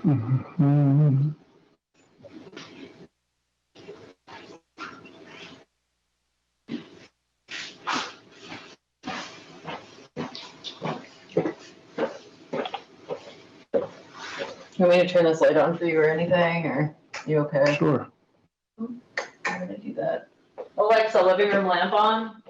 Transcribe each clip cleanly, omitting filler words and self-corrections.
Mhm. You want me to turn this light on for you or anything, or you okay? Sure. I'm gonna do that. Alexa, living room lamp on.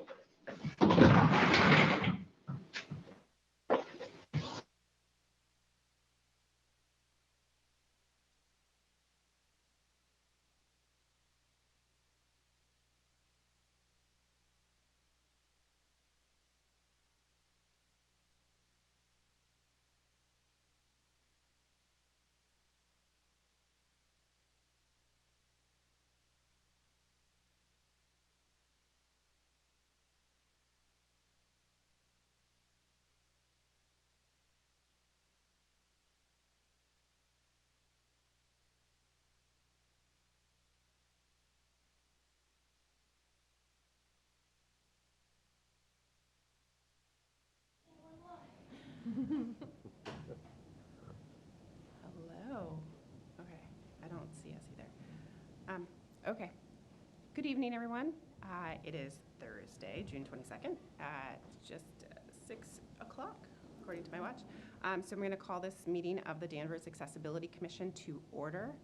Hello. Okay, I don't see us either. Okay. Good evening, everyone. It is Thursday, June 22nd, at just 6 o'clock, according to my watch. So I'm going to call this meeting of the Danvers Accessibility Commission to order.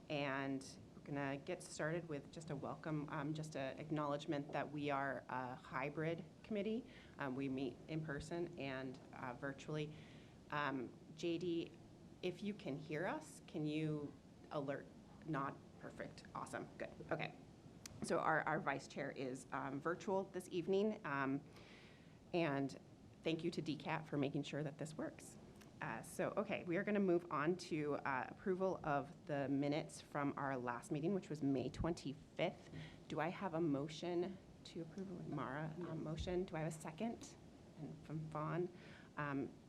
And we're going to get started with just a welcome, just an acknowledgement that we are a hybrid committee. We meet in person and virtually. JD, if you can hear us, can you alert? Not perfect. Awesome. Good. Okay. So our vice chair is virtual this evening. And thank you to DCAT for making sure that this works. Okay, we are going to move on to approval of the minutes from our last meeting, which was May 25th. Do I have a motion to approve? Mara, motion. Do I have a second? And from Fawn.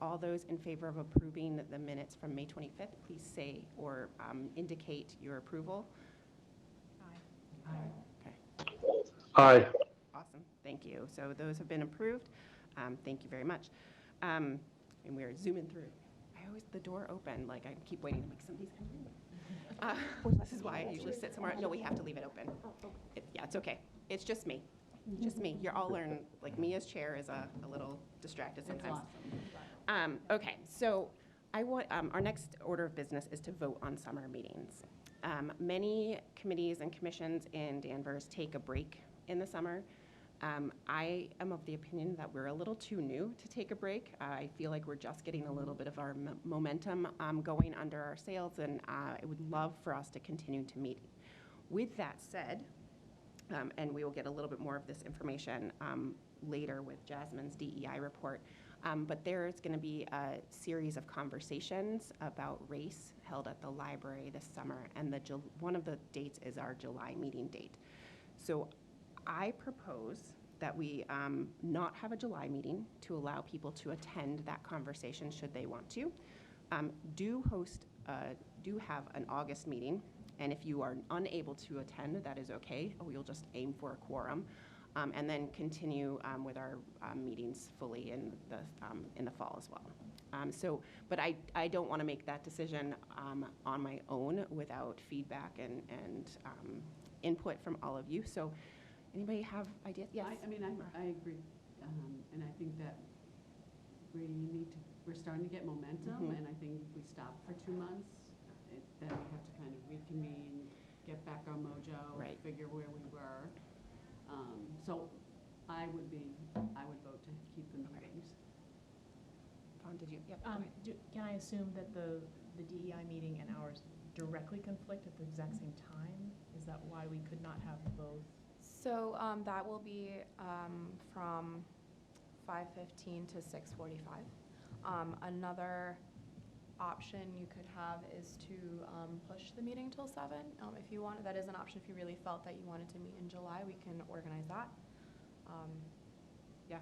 All those in favor of approving the minutes from May 25th, please say or indicate your approval. Aye. Okay. Aye. Awesome. Thank you. So those have been approved. Thank you very much. And we're zooming through. The door open, like I keep waiting to make somebody's come in. This is why I usually sit somewhere. No, we have to leave it open. Yeah, it's okay. It's just me. Just me. You're all learn, like me as chair is a little distracted sometimes. Okay, so I want, our next order of business is to vote on summer meetings. Many committees and commissions in Danvers take a break in the summer. I am of the opinion that we're a little too new to take a break. I feel like we're just getting a little bit of our momentum going under our sails, and I would love for us to continue to meet. With that said, and we will get a little bit more of this information later with Jasmine's DEI report, but there's going to be a series of conversations about race held at the library this summer, and one of the dates is our July meeting date. So I propose that we not have a July meeting to allow people to attend that conversation should they want to. Do have an August meeting, and if you are unable to attend, that is okay. We'll just aim for a quorum, and then continue with our meetings fully in the fall as well. But I don't want to make that decision on my own without feedback and input from all of you. So. Anybody have ideas? Yes. I agree, and I think that we're starting to get momentum, and I think if we stop for 2 months, then we have to kind of reconvene, get back our mojo, right. Figure where we were. So I would vote to keep the meetings. Dawn, did you? Yep. Can I assume that the DEI meeting and ours directly conflict at the exact same time? Is that why we could not have both? So that will be from 5:15 to 6:45. Another option you could have is to push the meeting till 7. If you want, that is an option. If you really felt that you wanted to meet in July, we can organize that. Yeah,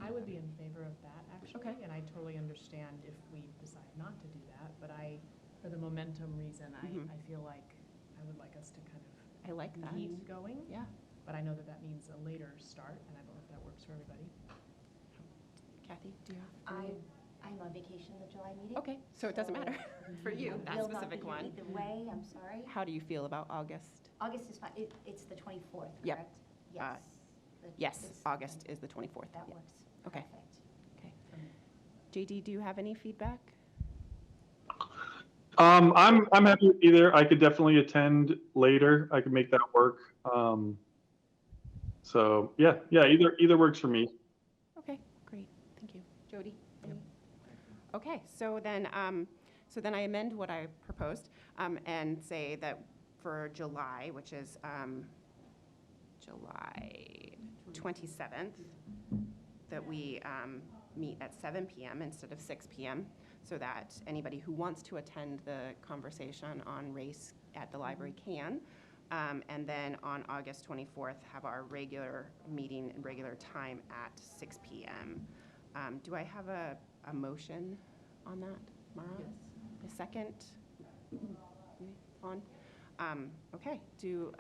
I would be in favor of that actually, okay. And I totally understand if we decide not to do that. But for the momentum reason, I feel like I would like us to kind of. I like that. Keep going. Yeah. But I know that means a later start, and I don't know if that works for everybody. Kathy, do you have? I love on vacation the July meeting. Okay, so it doesn't matter for you, that Will not be specific here one. either way, I'm sorry. How do you feel about August? August is fine, it's the 24th, Yep. correct? Yes. Yes, It's- August is the 24th. That Yeah. works. Okay. Perfect. Okay. JD, do you have any feedback? I'm happy with either. I could definitely attend later. I could make that work. So yeah, either works for me. Okay, great, thank you. Jody? any- Okay, so then I amend what I proposed and say that for July, which is July 27th, that we meet at 7 PM instead of 6 PM, so that anybody who wants to attend the conversation on race at the library can. And then on August 24th, have our regular meeting and regular time at 6 PM. Do I have a motion on that, Mara? Yes. A second? On? Okay, do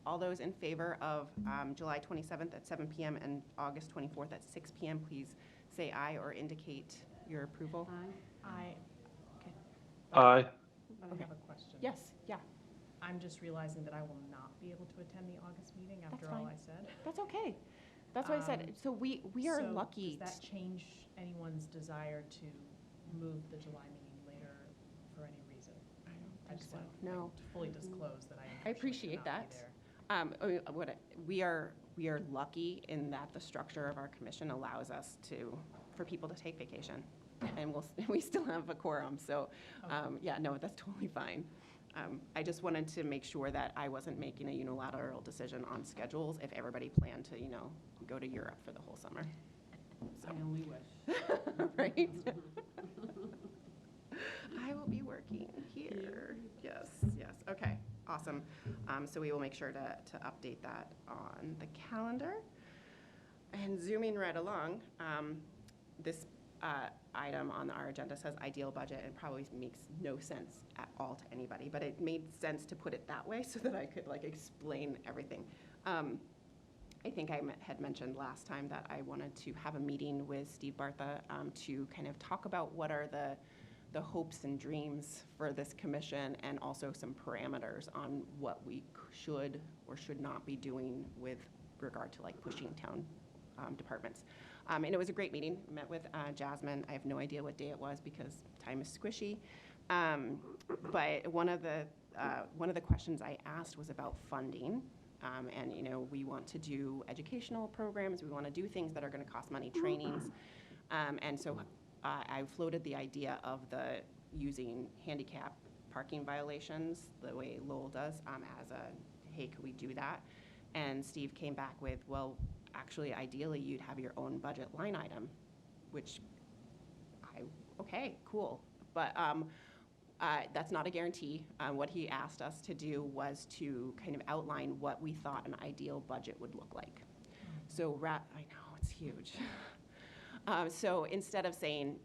all those in favor of July 27th at 7 PM and August 24th at 6 PM, please say aye or indicate your approval? Aye. Aye. I Okay. have a question. Yes, yeah, I'm just realizing that I will not be able to attend the August meeting after all fine. I said. that's okay. That's what I said. So we are So lucky. Does that change anyone's desire to move the July meeting later for any reason? I don't I think just so. want No. to fully disclose that I I unfortunately appreciate cannot be that. there. We are lucky in that the structure of our commission allows us for people to take vacation, and we still have a quorum. So, yeah, no, that's totally fine. I just wanted to make sure that I wasn't making a unilateral decision on schedules if everybody planned to, go to Europe for the whole summer. I only wish. Right? I will be working here. Yes, okay, awesome. So we will make sure to update that on the calendar. And zooming right along, this item on our agenda says ideal budget, and probably makes no sense at all to anybody, but it made sense to put it that way so that I could explain everything. I think I had mentioned last time that I wanted to have a meeting with Steve Bartha to kind of talk about what are the hopes and dreams for this commission, and also some parameters on what we should or should not be doing with regard to pushing town departments. And it was a great meeting. I met with Jasmine. I have no idea what day it was because time is squishy. But one of the questions I asked was about funding. And we want to do educational programs. We want to do things that are going to cost money, trainings. And so I floated the idea of using handicap parking violations the way Lowell does as hey, could we do that? And Steve came back with, well, actually, ideally, you'd have your own budget line item, which okay, cool. But that's not a guarantee. What he asked us to do was to kind of outline what we thought an ideal budget would look like. So I know, it's huge. So instead of saying,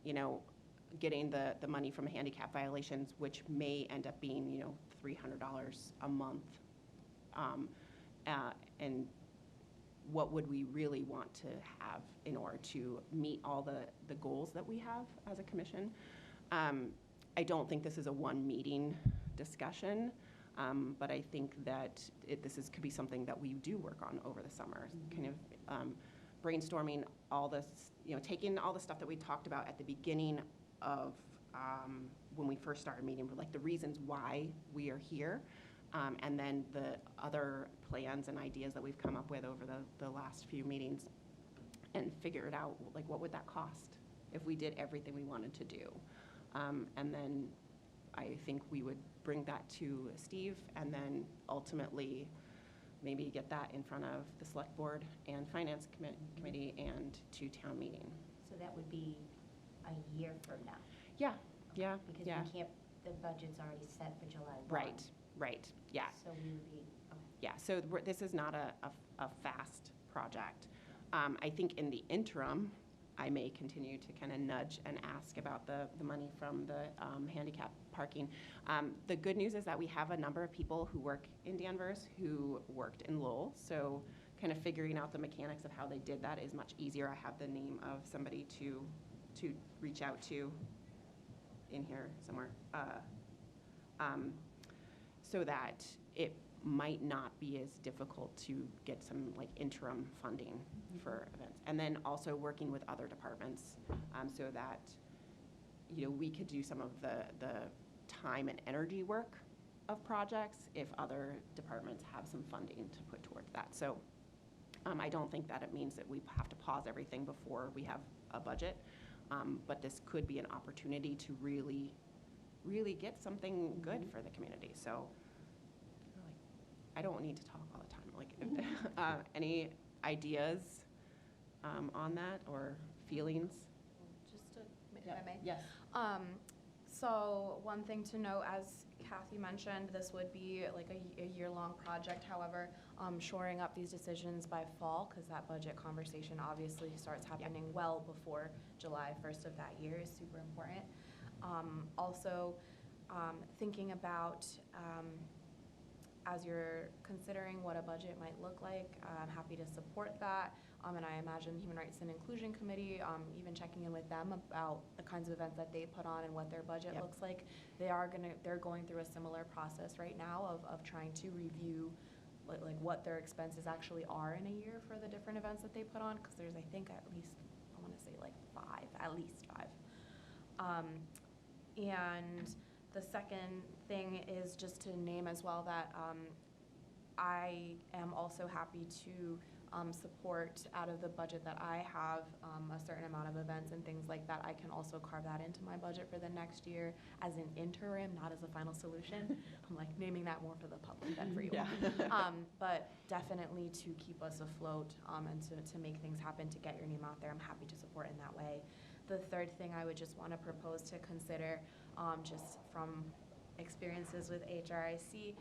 getting the money from handicap violations, which may end up being, $300 a month, and what would we really want to have in order to meet all the goals that we have as a commission? I don't think this is a one meeting discussion, but I think that this could be something that we do work on over the summer, kind of brainstorming all this, taking all the stuff that we talked about at the beginning of when we first started meeting, like the reasons why we are here, and then the other plans and ideas that we've come up with over the last few meetings, and figure it out, what would that cost if we did everything we wanted to do? And then I think we would bring that to Steve, and then ultimately maybe get that in front of the select board and finance committee and to town meeting. So that would be a year from now? Yeah. Because we can't, the budget's already set for July 1. Right, yeah. So we would be, okay. Yeah, so this is not a fast project. I think in the interim, I may continue to kind of nudge and ask about the money from the handicap parking. The good news is that we have a number of people who work in Danvers who worked in Lowell, so kind of figuring out the mechanics of how they did that is much easier. I have the name of somebody to reach out to in here somewhere, so that it might not be as difficult to get some like interim funding for events. And then also working with other departments, so that, you know, we could do some of the time and energy work of projects if other departments have some funding to put towards that. So I don't think that it means that we have to pause everything before we have a budget, but this could be an opportunity to really, really get something good for the community. So like, I don't need to talk all the time. Like, any ideas on that or feelings? Just to, if I may. Yes. So one thing to note, as Kathy mentioned, this would be like a year-long project. However, shoring up these decisions by fall, because that budget conversation obviously starts happening well before July 1st of that year, is super important. Also, thinking about as you're considering what a budget might look like, I'm happy to support that. And I imagine Human Rights and Inclusion Committee, even checking in with them about the kinds of events that they put on and what their budget Yep. looks like. They're going through a similar process right now of trying to review like what their expenses actually are in a year for the different events that they put on, because there's, I think, at least, I want to say like at least five. And the second thing is just to name as well that I am also happy to support out of the budget that I have a certain amount of events and things like that. I can also carve that into my budget for the next year as an interim, not as a final solution. I'm like naming that more for the public than for you. Yeah. But definitely to keep us afloat and to make things happen, to get your name out there. I'm happy to support in that way. The third thing I would just want to propose to consider, just from experiences with HRIC,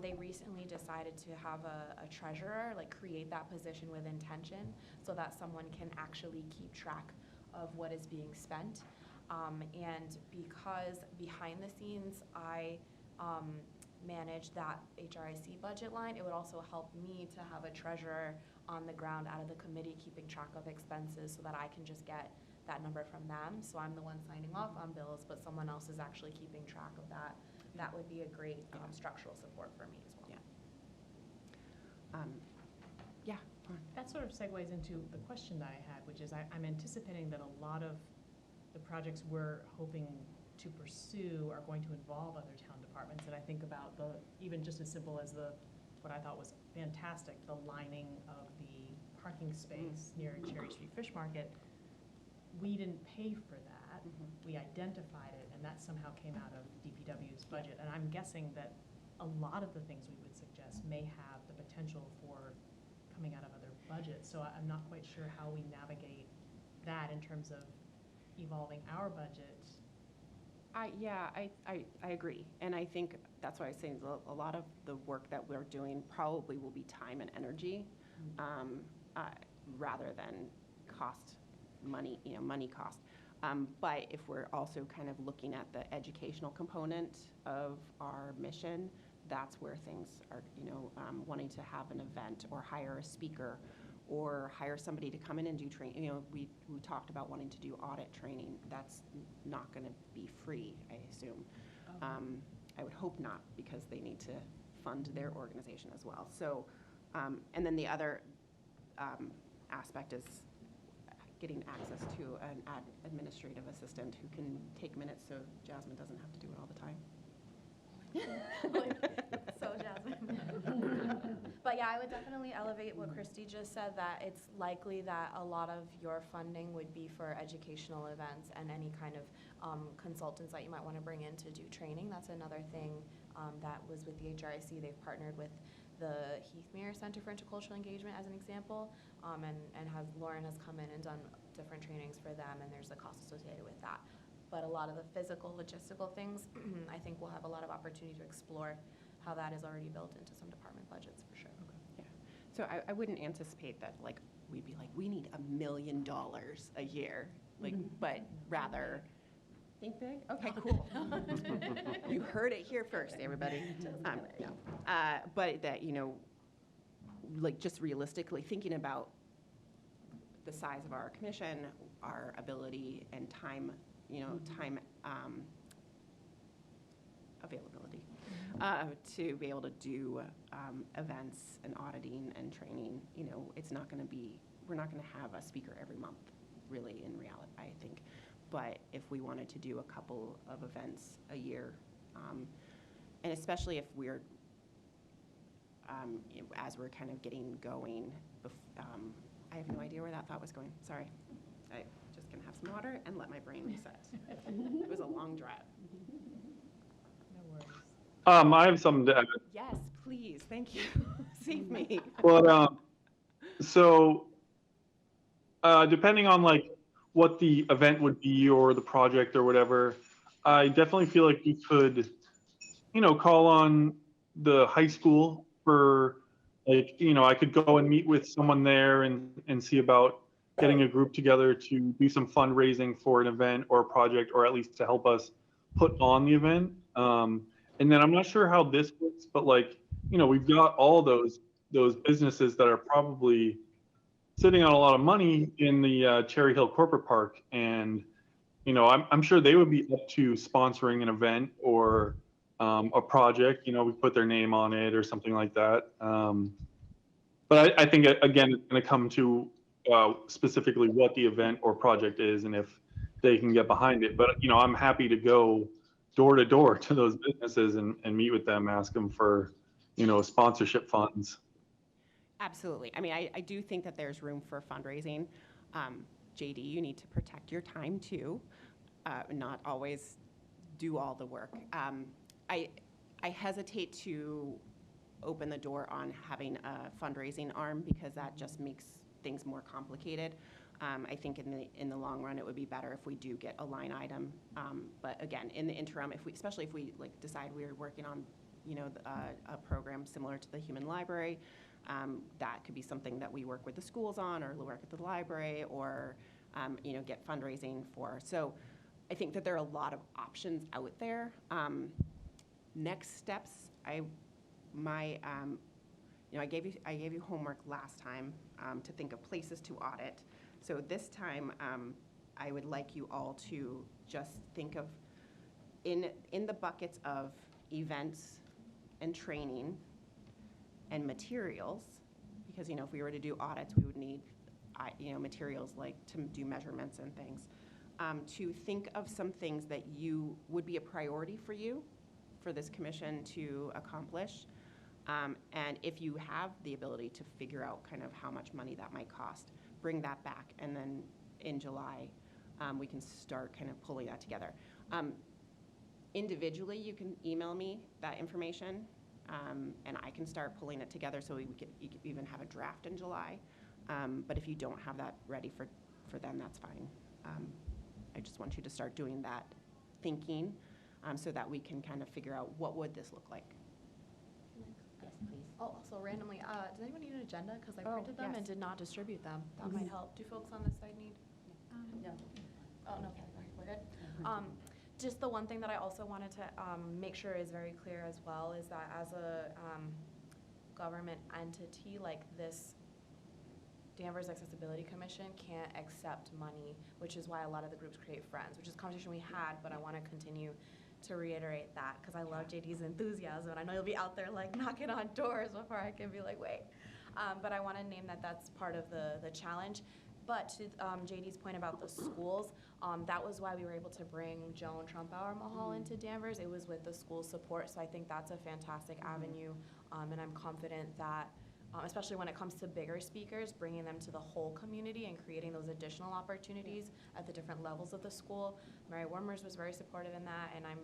they recently decided to have a treasurer, like create that position with intention so that someone can actually keep track of what is being spent. And because behind the scenes I manage that HRIC budget line, it would also help me to have a treasurer on the ground out of the committee keeping track of expenses so that I can just get that number from them. So I'm the one signing off on bills, but someone else is actually keeping track of that. That would be a great structural support for me as well. Yeah. Fine. That sort of segues into the question that I had, which is I'm anticipating that a lot of the projects we're hoping to pursue are going to involve other town departments. And I think about even just as simple as what I thought was fantastic, the lining of the parking space near Cherry Street Fish Market. We didn't pay for that. We identified it, and that somehow came out of DPW's budget. And I'm guessing that a lot of the things we would suggest may have the potential for coming out of other budgets. So I'm not quite sure how we navigate that in terms of evolving our budget. I agree. And I think that's why I was saying a lot of the work that we're doing probably will be time and energy, rather than money cost. But if we're also kind of looking at the educational component of our mission, that's where things are, wanting to have an event or hire a speaker or hire somebody to come in and do training. We talked about wanting to do audit training. That's not going to be free, I assume. I would hope not, because they need to fund their organization as well. So, and then the other aspect is getting access to an administrative assistant who can take minutes so Jasmine doesn't have to do it all the time. So Jasmine. But yeah, I would definitely elevate what Christy just said, that it's likely that a lot of your funding would be for educational events and any kind of consultants that you might want to bring in to do training. That's another thing that was with the HRIC. They've partnered with the Heathmere Center for Intercultural Engagement as an example, and Lauren has come in and done different trainings for them, and there's a cost associated with that. But a lot of the physical, logistical things, I think we'll have a lot of opportunity to explore how that is already built into some department budgets for sure. Yeah. So I wouldn't anticipate that we'd be like, we need $1 million a year, but rather think big. Okay, cool. You heard it here first, everybody. No. But that, just realistically thinking about the size of our commission, our ability and time, time availability to be able to do events and auditing and training. It's not going to be, we're not going to have a speaker every month, really, in reality, I think. But if we wanted to do a couple of events a year, and especially if we're, as we're kind of getting going, I have no idea where that thought was going. Sorry. I'm just going to have some water and let my brain reset. It was a long drive. No worries. I have something to add. Yes, please. Thank you. Save me. But so depending on like what the event would be or the project or whatever, I definitely feel like you could, call on the high school for like, I could go and meet with someone there and see about getting a group together to do some fundraising for an event or a project, or at least to help us put on the event. And then I'm not sure how this works, but like, we've got all those businesses that are probably sitting on a lot of money in the Cherry Hill Corporate Park, and I'm sure they would be up to sponsoring an event or a project. We put their name on it or something like that. But I think again, it's going to come to specifically what the event or project is, and if they can get behind it. But I'm happy to go door to door to those businesses and meet with them, ask them for sponsorship funds. Absolutely. I mean, I do think that there's room for fundraising. JD, you need to protect your time too, not always do all the work. I hesitate to open the door on having a fundraising arm because that just makes things more complicated. I think in the long run, it would be better if we do get a line item. But again, in the interim, especially if we like decide we're working on, a program similar to the Human Library, that could be something that we work with the schools on, or work at the library, or get fundraising for. So I think that there are a lot of options out there. Next steps, I gave you homework last time to think of places to audit. So this time, I would like you all to just think of in the buckets of events and training and materials, because if we were to do audits, we would need materials like to do measurements and things. To think of some things that you would be a priority for you, for this commission to accomplish. And if you have the ability to figure out kind of how much money that might cost, bring that back. And then in July, we can start kind of pulling that together. Individually, you can email me that information, and I can start pulling it together so you could even have a draft in July. But if you don't have that ready for them, that's fine. I just want you to start doing that thinking so that we can kind of figure out what would this look like. Yes, please. Oh, also randomly, does anyone need an agenda? Because I printed them yes. and did not distribute them. That might help. Do folks on this side need? No. Oh, no, okay, we're good. Just the one thing that I also wanted to make sure is very clear as well is that as a government entity like this, Danvers Accessibility Commission can't accept money, which is why a lot of the groups create friends, which is a conversation we had, but I want to continue to reiterate that because I love JD's enthusiasm, and I know you'll be out there like knocking on doors before I can be like, wait. But I want to name that that's part of the challenge. But to JD's point about the schools, that was why we were able to bring Joan Trumpauer Mahal into Danvers. It was with the school support, so I think that's a fantastic avenue, and I'm confident that especially when it comes to bigger speakers, bringing them to the whole community and creating those additional opportunities at the different levels of the school. Mary Wormers was very supportive in that, and I'm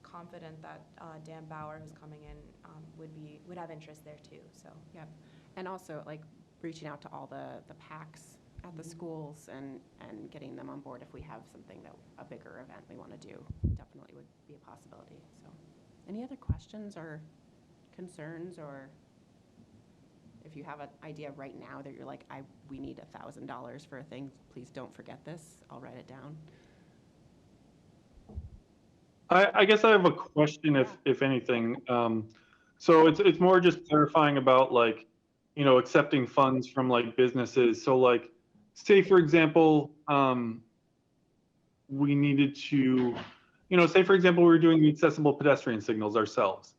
confident that Dan Bauer, who's coming in, would have interest there too. So Yep. And also like reaching out to all the PACs at the schools and getting them on board if we have something a bigger event we want to do, definitely would be a possibility. So any other questions or concerns, or if you have an idea right now that you're like, we need $1,000 for a thing, please don't forget this. I'll write it down. I guess I have a question, if anything. So it's more just clarifying about like, accepting funds from like businesses. So like, say for example, we needed to, say for example, we were doing the accessible pedestrian signals ourselves.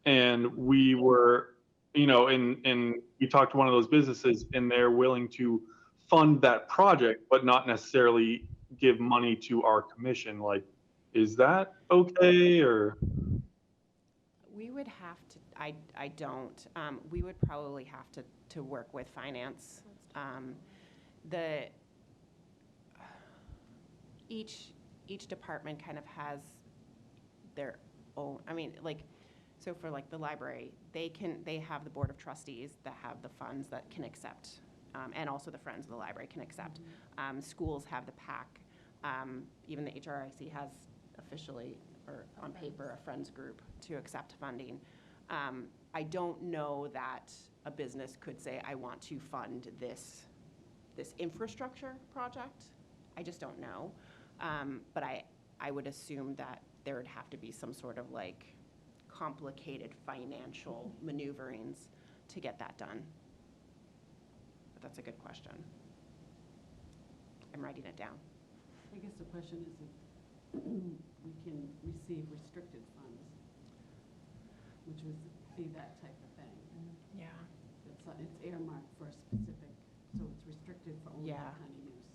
And we were, and we talked to one of those businesses and they're willing to fund that project, but not necessarily give money to our commission. Like, is that okay or? We would have to, I don't, we would probably have to work with finance. The, each department kind of has their own, I mean, like, so for like the library, they have the board of trustees that have the funds that can accept, and also the Friends of the Library can accept. Schools have the PAC. Even the HRIC has officially, or on paper, a Friends group to accept funding. I don't know that a business could say, I want to fund this infrastructure project. I just don't know. But I would assume that there would have to be some sort of like complicated financial maneuverings to get that done. But that's a good question. I'm writing it down. I guess the question is if we can receive restricted funds, which would be that type of thing. Yeah. It's earmarked for a specific, so it's restricted for only Yeah. that kind of use.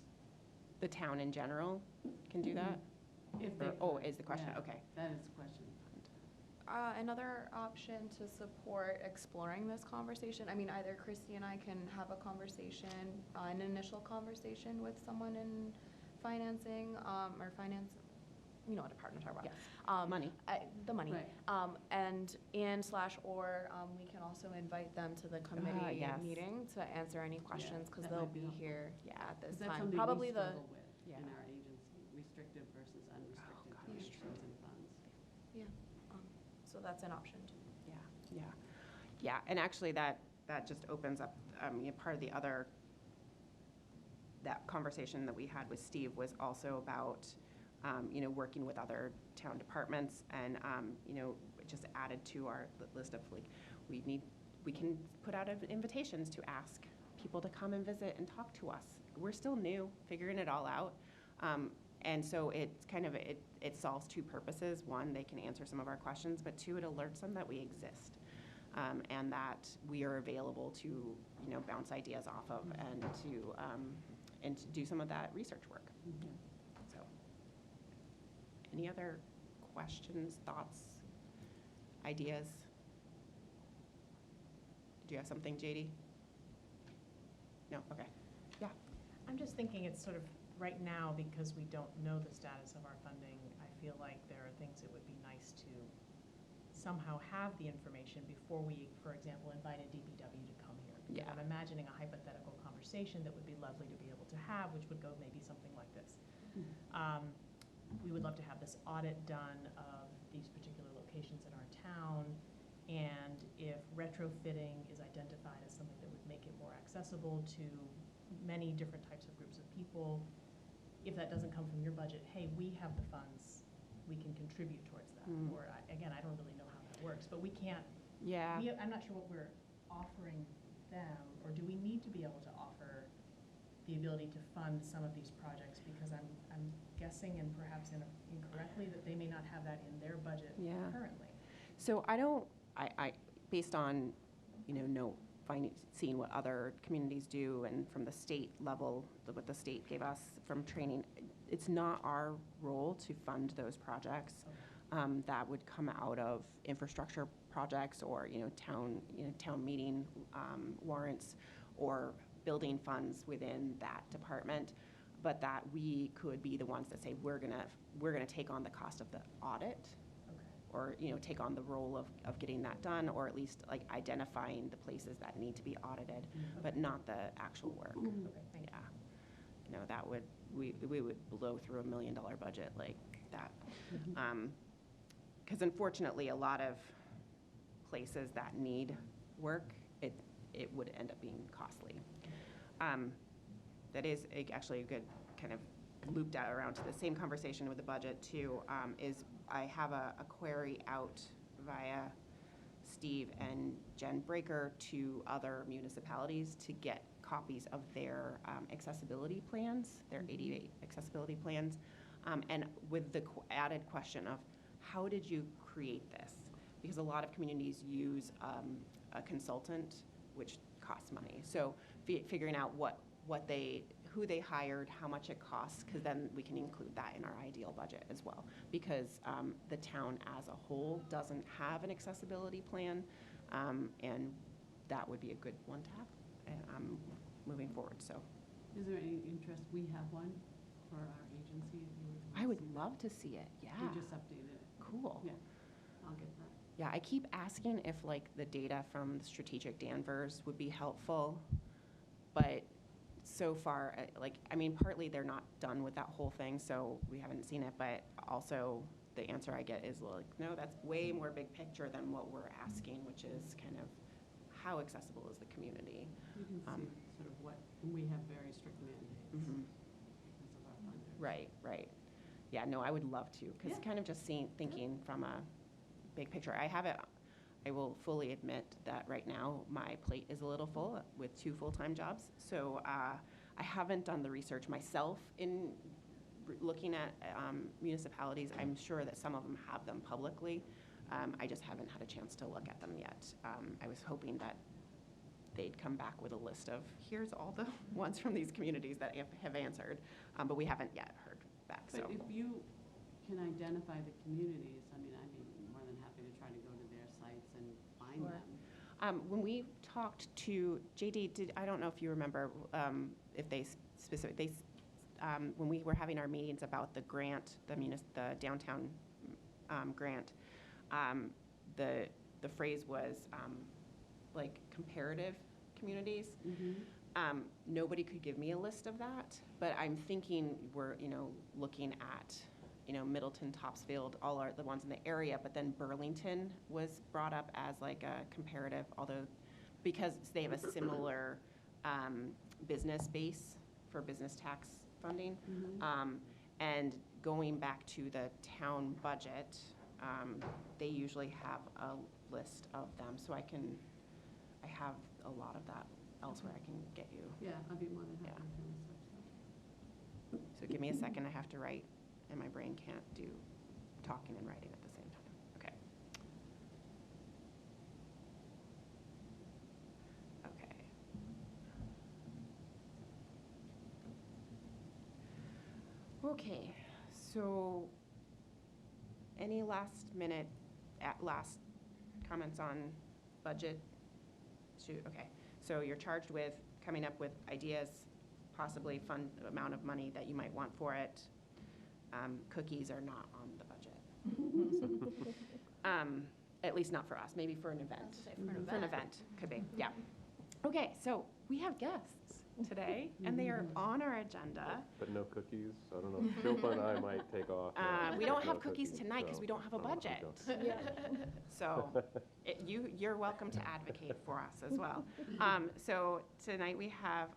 The town in general can do that? If they Oh, could, is the question, yeah, okay. That is the question. Another option to support exploring this conversation, I mean, either Christy and I can have a conversation, an initial conversation with someone in financing, or finance, you know what department I'm talking about. Money. The money. Right. Or we can also invite them to the committee yes. meeting to answer any questions, because that they'll might be be helpful. here, at this 'Cause that's time. something Probably we the, struggle with Yeah. in our agency, restricted versus unrestricted donations and funds. so that's an option too. Yeah, and actually that just opens up, part of the other, that conversation that we had with Steve was also about, working with other town departments and, just added to our list of like, we can put out invitations to ask people to come and visit and talk to us. We're still new, figuring it all out. And so it's kind of, it solves two purposes. One, they can answer some of our questions, but two, it alerts them that we exist. And that we are available to, bounce ideas off of and to do some of that research work. So, any other questions, thoughts, ideas? Did you have something, JD? No, okay. Yeah. I'm just thinking it's sort of, right now, because we don't know the status of our funding, I feel like there are things that would be nice to somehow have the information before we, for example, invited DPW to come here. Because Yeah. I'm imagining a hypothetical conversation that would be lovely to be able to have, which would go maybe something like this. We would love to have this audit done of these particular locations in our town, and if retrofitting is identified as something that would make it more accessible to many different types of groups of people, if that doesn't come from your budget, hey, we have the funds, we can contribute towards that. Or, again, I don't really know how that works, but we can't, Yeah. I'm not sure what we're offering them, or do we need to be able to offer the ability to fund some of these projects? Because I'm guessing, and perhaps incorrectly, that they may not have that in their budget Yeah. currently. So I based on, seeing what other communities do and from the state level, what the state gave us from training, it's not our role to fund those projects. That would come out of infrastructure projects or, town meeting warrants or building funds within that department. But that we could be the ones that say, we're gonna take on the cost of the audit, or take on the role of getting that done, or at least like identifying the places that need to be audited, but not the actual work. Okay, thank you. That would, we would blow through $1 million budget like that. Because unfortunately, a lot of places that need work, it would end up being costly. That is actually a good kind of looped out around to the same conversation with the budget too, is I have a query out via Steve and Jen Breaker to other municipalities to get copies of their accessibility plans, their ADA accessibility plans, and with the added question of how did you create this? Because a lot of communities use a consultant, which costs money. So figuring out who they hired, how much it costs, because then we can include that in our ideal budget as well. Because the town as a whole doesn't have an accessibility plan, and that would be a good one to have moving forward. So, Is there any interest, we have one for our agency? If you I would see that. love to see it. Yeah. We just updated it. Cool. Yeah, I'll get that. Yeah, I keep asking if like the data from the strategic Danvers would be helpful, but so far, partly they're not done with that whole thing, so we haven't seen it, but also the answer I get is like, no, that's way more big picture than what we're asking, which is kind of how accessible is the community? You can see sort of what, and we have very strict mandates Mhm. because of our funders. Right. Yeah, no, I would love to, because Yeah. kind of just thinking from a big picture. I will fully admit that right now my plate is a little full with 2 full-time jobs. So I haven't done the research myself in looking at municipalities. I'm sure that some of them have them publicly. I just haven't had a chance to look at them yet. I was hoping that they'd come back with a list of, here's all the ones from these communities that have answered, but we haven't yet heard back. But So if you can identify the communities, I mean, I'd be more than happy to try to go to their sites and find Sure. them. when we talked to JD, I don't know if you remember if they when we were having our meetings about the grant, the downtown grant, the phrase was like comparative communities. Mm-hmm. Nobody could give me a list of that, but I'm thinking we're looking at Middleton, Topsfield, all are the ones in the area, but then Burlington was brought up as like a comparative, although because they have a similar business base for business tax funding. Mm-hmm. And going back to the town budget, they usually have a list of them, so I have a lot of that elsewhere I can get you. Yeah, I'd be more than happy Yeah. to research that. So give me a second, I have to write, and my brain can't do talking and writing at the same time. Okay. Okay, so any last comments on budget? Okay, so you're charged with coming up with ideas, possibly fund amount of money that you might want for it. Cookies are not on the budget. At least not for us, maybe for an event. For an event, could be, yeah. Okay, so we have guests today, and they are on our agenda. But no cookies? I don't know. Shilpa and I might take off. We don't no have cookies tonight because so we don't have a I don't know budget. if we So you're welcome to advocate for us as well. So tonight we have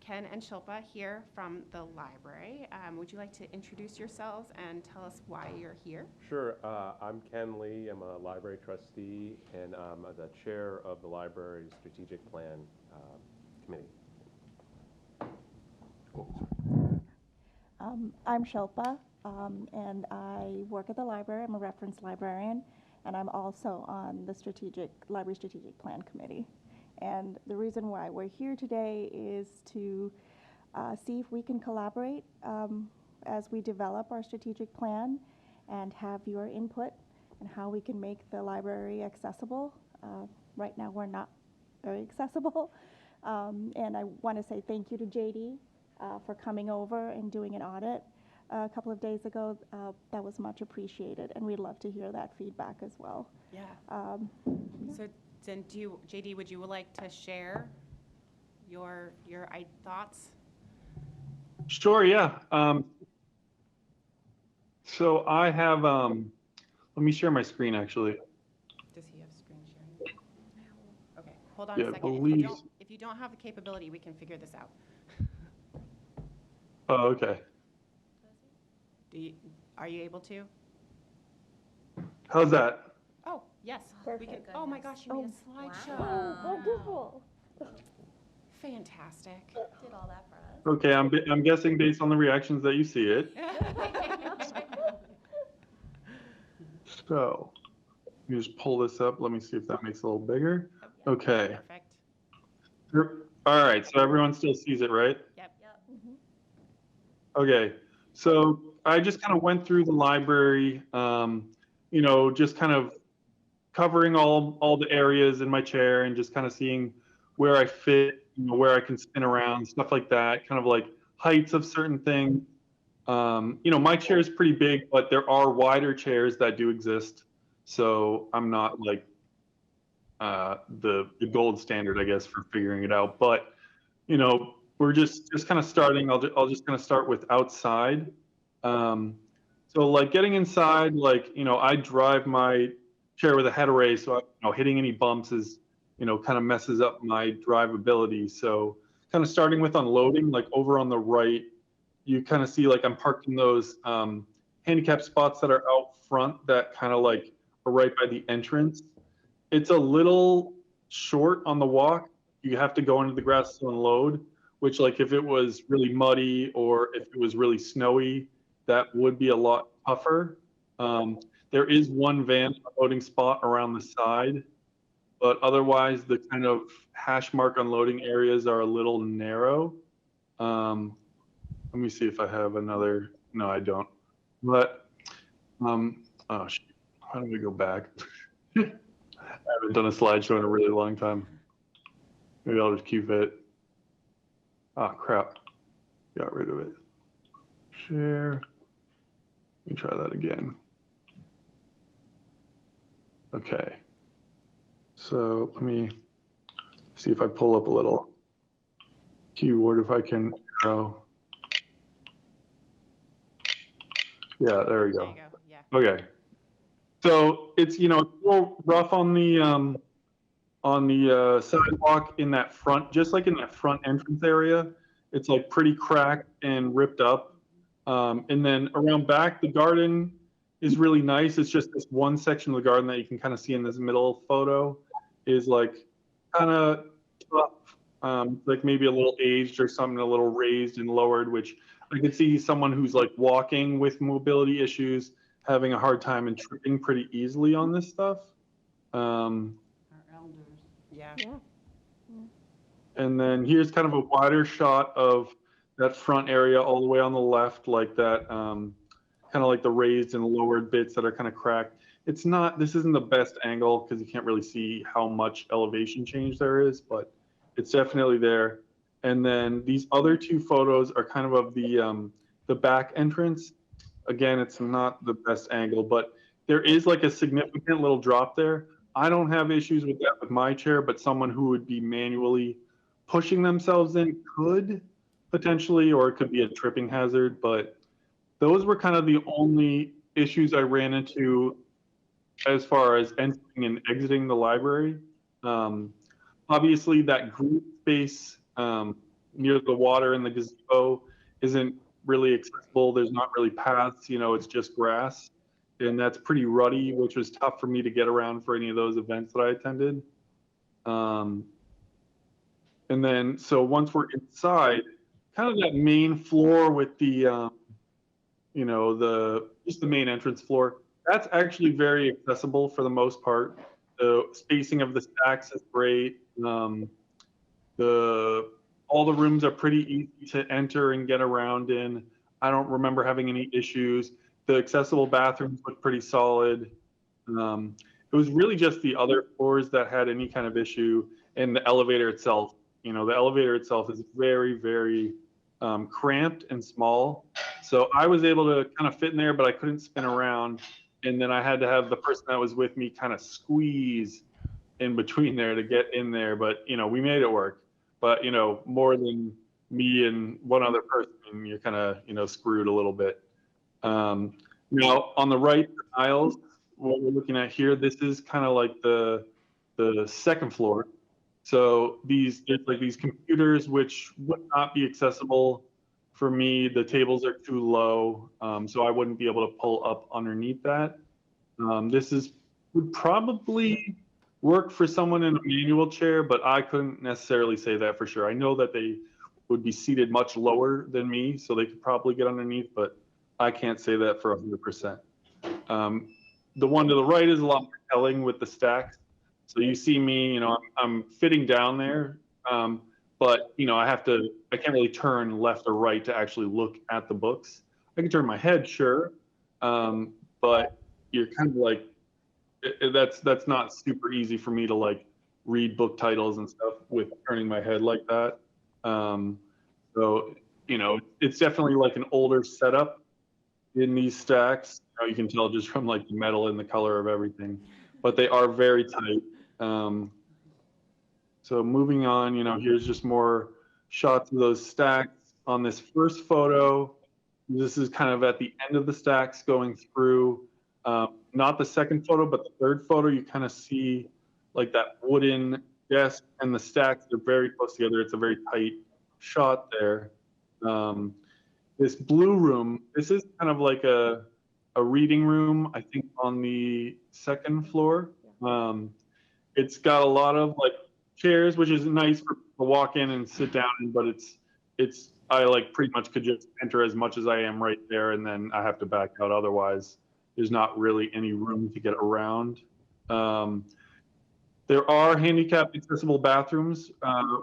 Ken and Shilpa here from the library. Would you like to introduce yourselves and tell us why you're here? Sure. I'm Ken Lee. I'm a library trustee, and I'm the chair of the library's strategic plan committee. I'm Shilpa, and I work at the library. I'm a reference librarian, and I'm also on the library strategic plan committee. And the reason why we're here today is to see if we can collaborate as we develop our strategic plan and have your input and how we can make the library accessible. Right now, we're not very accessible. And I want to say thank you to JD for coming over and doing an audit a couple of days ago. That was much appreciated, and we'd love to hear that feedback as well. Yeah. So then JD, would you like to share your thoughts? Sure, yeah. So I have, let me share my screen actually. Does he have screen sharing? Okay, hold on Yeah, a second. please. If you don't have the capability, we can figure this out. Oh, okay. Are you able to? How's that? Oh, yes. We can. Perfect. Oh my gosh, you made a slideshow. Wonderful. Fantastic. Did all that for us. Okay, I'm guessing based on the reactions that you see it. So, let me just pull this up. Let me see if that makes it a little bigger. Okay. Perfect. All right, so everyone still sees it, right? Yep. Okay, so I just kind of went through the library, just kind of covering all the areas in my chair and just kind of seeing where I fit, where I can spin around, stuff like that, kind of like heights of certain things. My chair is pretty big, but there are wider chairs that do exist. So I'm not like the gold standard, I guess, for figuring it out. But we're just kind of starting. I'll just kind of start with outside. So like getting inside, like I drive my chair with a head array, so hitting any bumps is kind of messes up my drivability. So kind of starting with unloading, like over on the right, you kind of see like I'm parked in those handicap spots that are out front that kind of like are right by the entrance. It's a little short on the walk. You have to go into the grass to unload, which like if it was really muddy or if it was really snowy, that would be a lot tougher. There is one van unloading spot around the side, but otherwise the kind of hash mark unloading areas are a little narrow. Let me see if I have another. No, I don't. But, oh, shoot. How do we go back? I haven't done a slideshow in a really long time. Maybe I'll just keep it. Ah, crap. Got rid of it. Share. Let me try that again. Okay. So let me see if I pull up a little keyboard, if I can arrow. Yeah, there we There go. you go. Yeah. Okay. So it's a little rough on the sidewalk in that front, just like in that front entrance area. It's like pretty cracked and ripped up. And then around back, the garden is really nice. It's just this one section of the garden that you can kind of see in this middle photo is like kind of tough, like maybe a little aged or something, a little raised and lowered, which I could see someone who's like walking with mobility issues having a hard time and tripping pretty easily on this stuff. Our elders. Yeah. And then here's kind of a wider shot of that front area all the way on the left, like that, kind of like the raised and lowered bits that are kind of cracked. This isn't the best angle because you can't really see how much elevation change there is, but it's definitely there. And then these other two photos are kind of the back entrance. Again, it's not the best angle, but there is like a significant little drop there. I don't have issues with that with my chair, but someone who would be manually pushing themselves in could potentially, or it could be a tripping hazard. But those were kind of the only issues I ran into as far as entering and exiting the library. Obviously, that green space near the water and the gazebo isn't really accessible. There's not really paths, it's just grass. And that's pretty ruddy, which was tough for me to get around for any of those events that I attended. And then, so once we're inside, kind of that main floor with the, just the main entrance floor, that's actually very accessible for the most part. The spacing of the stacks is great. All the rooms are pretty easy to enter and get around in. I don't remember having any issues. The accessible bathrooms look pretty solid. It was really just the other floors that had any kind of issue, and the elevator itself. The elevator itself is very, very cramped and small. So I was able to kind of fit in there, but I couldn't spin around. And then I had to have the person that was with me kind of squeeze in between there to get in there. But, we made it work. But, more than me and one other person, you're kind of, screwed a little bit. Now, on the right aisles, what we're looking at here, this is kind of like the second floor. So there's like these computers which would not be accessible for me. The tables are too low, so I wouldn't be able to pull up underneath that. Would probably work for someone in a manual chair, but I couldn't necessarily say that for sure. I know that they would be seated much lower than me, so they could probably get underneath, but I can't say that for 100%. The one to the right is a lot more telling with the stacks. So you see me, I'm fitting down there, but I can't really turn left or right to actually look at the books. I can turn my head, sure, but you're kind of like, that's not super easy for me to like read book titles and stuff with turning my head like that. So it's definitely like an older setup in these stacks. You can tell just from like the metal and the color of everything, but they are very tight. So moving on, here's just more shots of those stacks. On this first photo, this is kind of at the end of the stacks going through. Not the second photo, but the third photo, you kind of see like that wooden desk and the stacks are very close together. It's a very tight shot there. This blue room, this is kind of like a reading room, I think on the second floor. It's got a lot of like chairs, which is nice for people to walk in and sit down in, but I like pretty much could just enter as much as I am right there, and then I have to back out. Otherwise, there's not really any room to get around. There are handicap accessible bathrooms,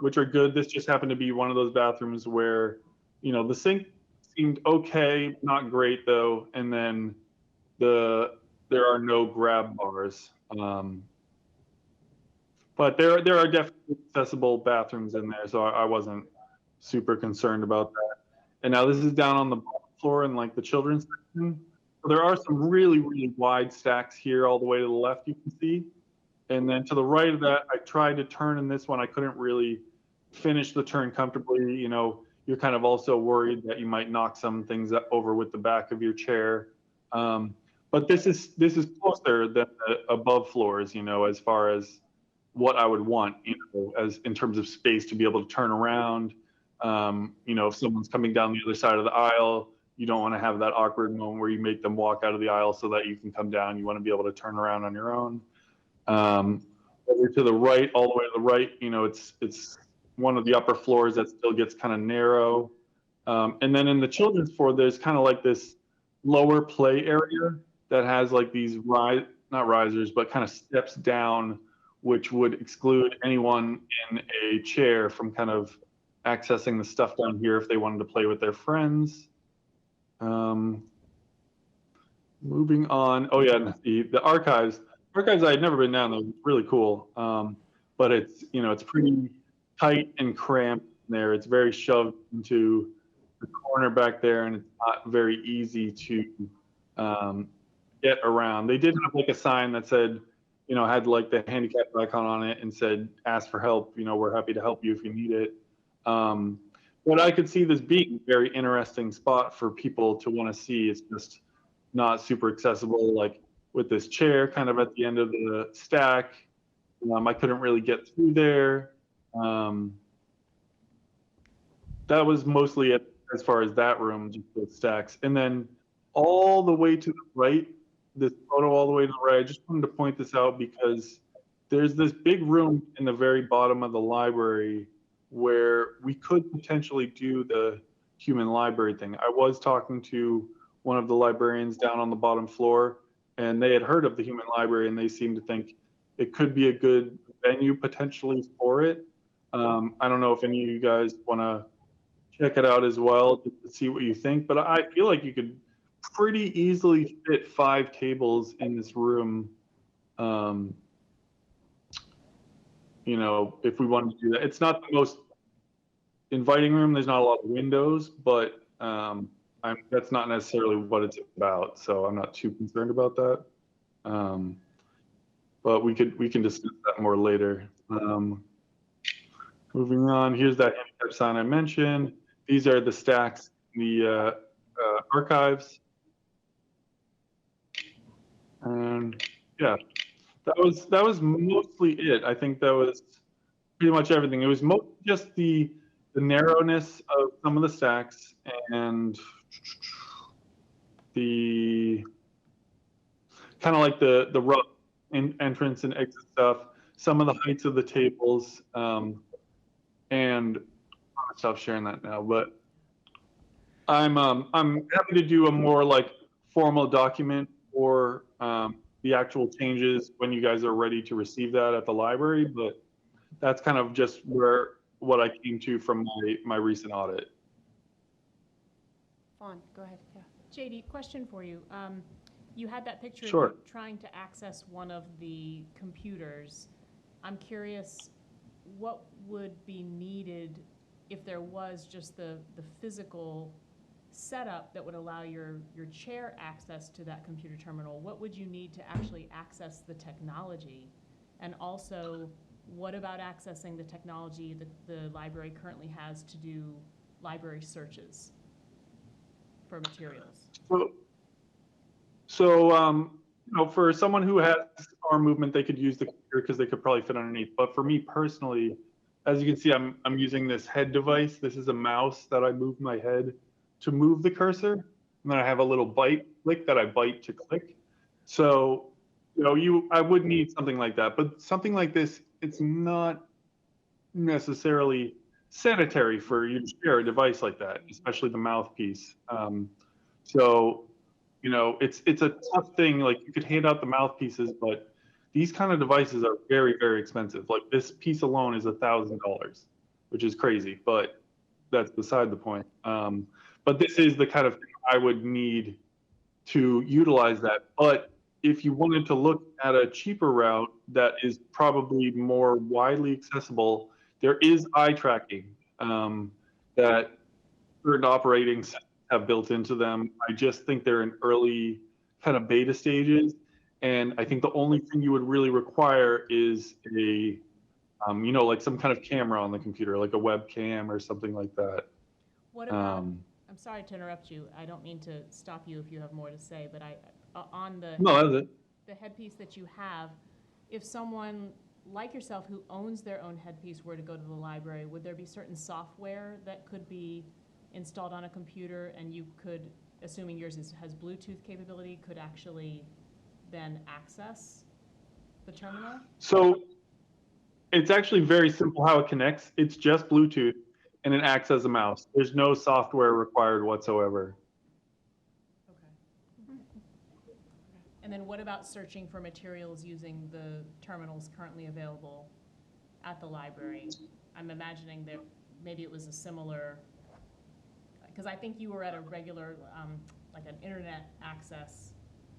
which are good. This just happened to be one of those bathrooms where, the sink seemed okay, not great though, and then there are no grab bars. But there are definitely accessible bathrooms in there, so I wasn't super concerned about that. And now this is down on the bottom floor in like the children's section. So there are some really, really wide stacks here all the way to the left, you can see. And then to the right of that, I tried to turn in this one. I couldn't really finish the turn comfortably. You're kind of also worried that you might knock some things over with the back of your chair. But this is closer than the above floors, as far as what I would want, as in terms of space to be able to turn around. If someone's coming down the other side of the aisle, you don't want to have that awkward moment where you make them walk out of the aisle so that you can come down. You want to be able to turn around on your own. Over to the right, all the way to the right, it's one of the upper floors that still gets kind of narrow. And then in the children's floor, there's kind of like this lower play area that has like these not risers, but kind of steps down, which would exclude anyone in a chair from kind of accessing the stuff down here if they wanted to play with their friends. Moving on. Oh yeah, the archives. Archives, I had never been down there. It's really cool. But it's pretty tight and cramped in there. It's very shoved into the corner back there, and it's not very easy to get around. They did have like a sign that said, had like the handicap icon on it and said, ask for help. We're happy to help you if you need it. But I could see this being a very interesting spot for people to want to see. It's just not super accessible, like with this chair kind of at the end of the stack. I couldn't really get through there. That was mostly it as far as that room, just with stacks. And then all the way to the right, this photo all the way to the right, I just wanted to point this out because there's this big room in the very bottom of the library where we could potentially do the human library thing. I was talking to one of the librarians down on the bottom floor, and they had heard of the human library, and they seemed to think it could be a good venue potentially for it. I don't know if any of you guys want to check it out as well to see what you think, but I feel like you could pretty easily fit 5 tables in this room. If we wanted to do that. It's not the most inviting room. There's not a lot of windows, but that's not necessarily what it's about. So I'm not too concerned about that. But we can discuss that more later. Moving on, here's that handicap sign I mentioned. These are the stacks in the archives. And yeah, that was mostly it. I think that was pretty much everything. It was mostly just the narrowness of some of the stacks and the kind of like the rough entrance and exit stuff. some of the heights of the tables, and I'm gonna stop sharing that now. But I'm happy to do a more like formal document for the actual changes when you guys are ready to receive that at the library. But that's kind of just what I came to from my recent audit. Fawn, go ahead, yeah. JD, question for you. You had that picture Sure. of you trying to access one of the computers. I'm curious, what would be needed if there was just the physical setup that would allow your chair access to that computer terminal? What would you need to actually access the technology? And also, what about accessing the technology that the library currently has to do library searches for materials? So, you know, for someone who has arm movement, they could use the computer because they could probably fit underneath. But for me personally, as you can see, I'm using this head device. This is a mouse that I move my head to move the cursor, and then I have a little bite click that I bite to click. So, you know, I would need something like that. But something like this, it's not necessarily sanitary for you to share a device like that, especially the mouthpiece. So, you know, it's a tough thing. Like you could hand out the mouthpieces, but these kind of devices are very, very expensive. Like this piece alone is $1,000, which is crazy, but that's beside the point. But this is the kind of thing I would need to utilize that. But if you wanted to look at a cheaper route that is probably more widely accessible, there is eye tracking that certain operating systems have built into them. I just think they're in early kind of beta stages. And I think the only thing you would really require is a, you know, like some kind of camera on the computer, like a webcam or something like that. What about, I'm sorry to interrupt you. I don't mean to stop you if you have more to say, but on No, that's it. the headpiece that you have, if someone like yourself who owns their own headpiece were to go to the library, would there be certain software that could be installed on a computer and you could, assuming yours has Bluetooth capability, could actually then access the terminal? So it's actually very simple how it connects. It's just Bluetooth and it acts as a mouse. There's no software required whatsoever. Okay. And then what about searching for materials using the terminals currently available at the library? I'm imagining that maybe it was a similar, because I think you were at a regular, like an internet access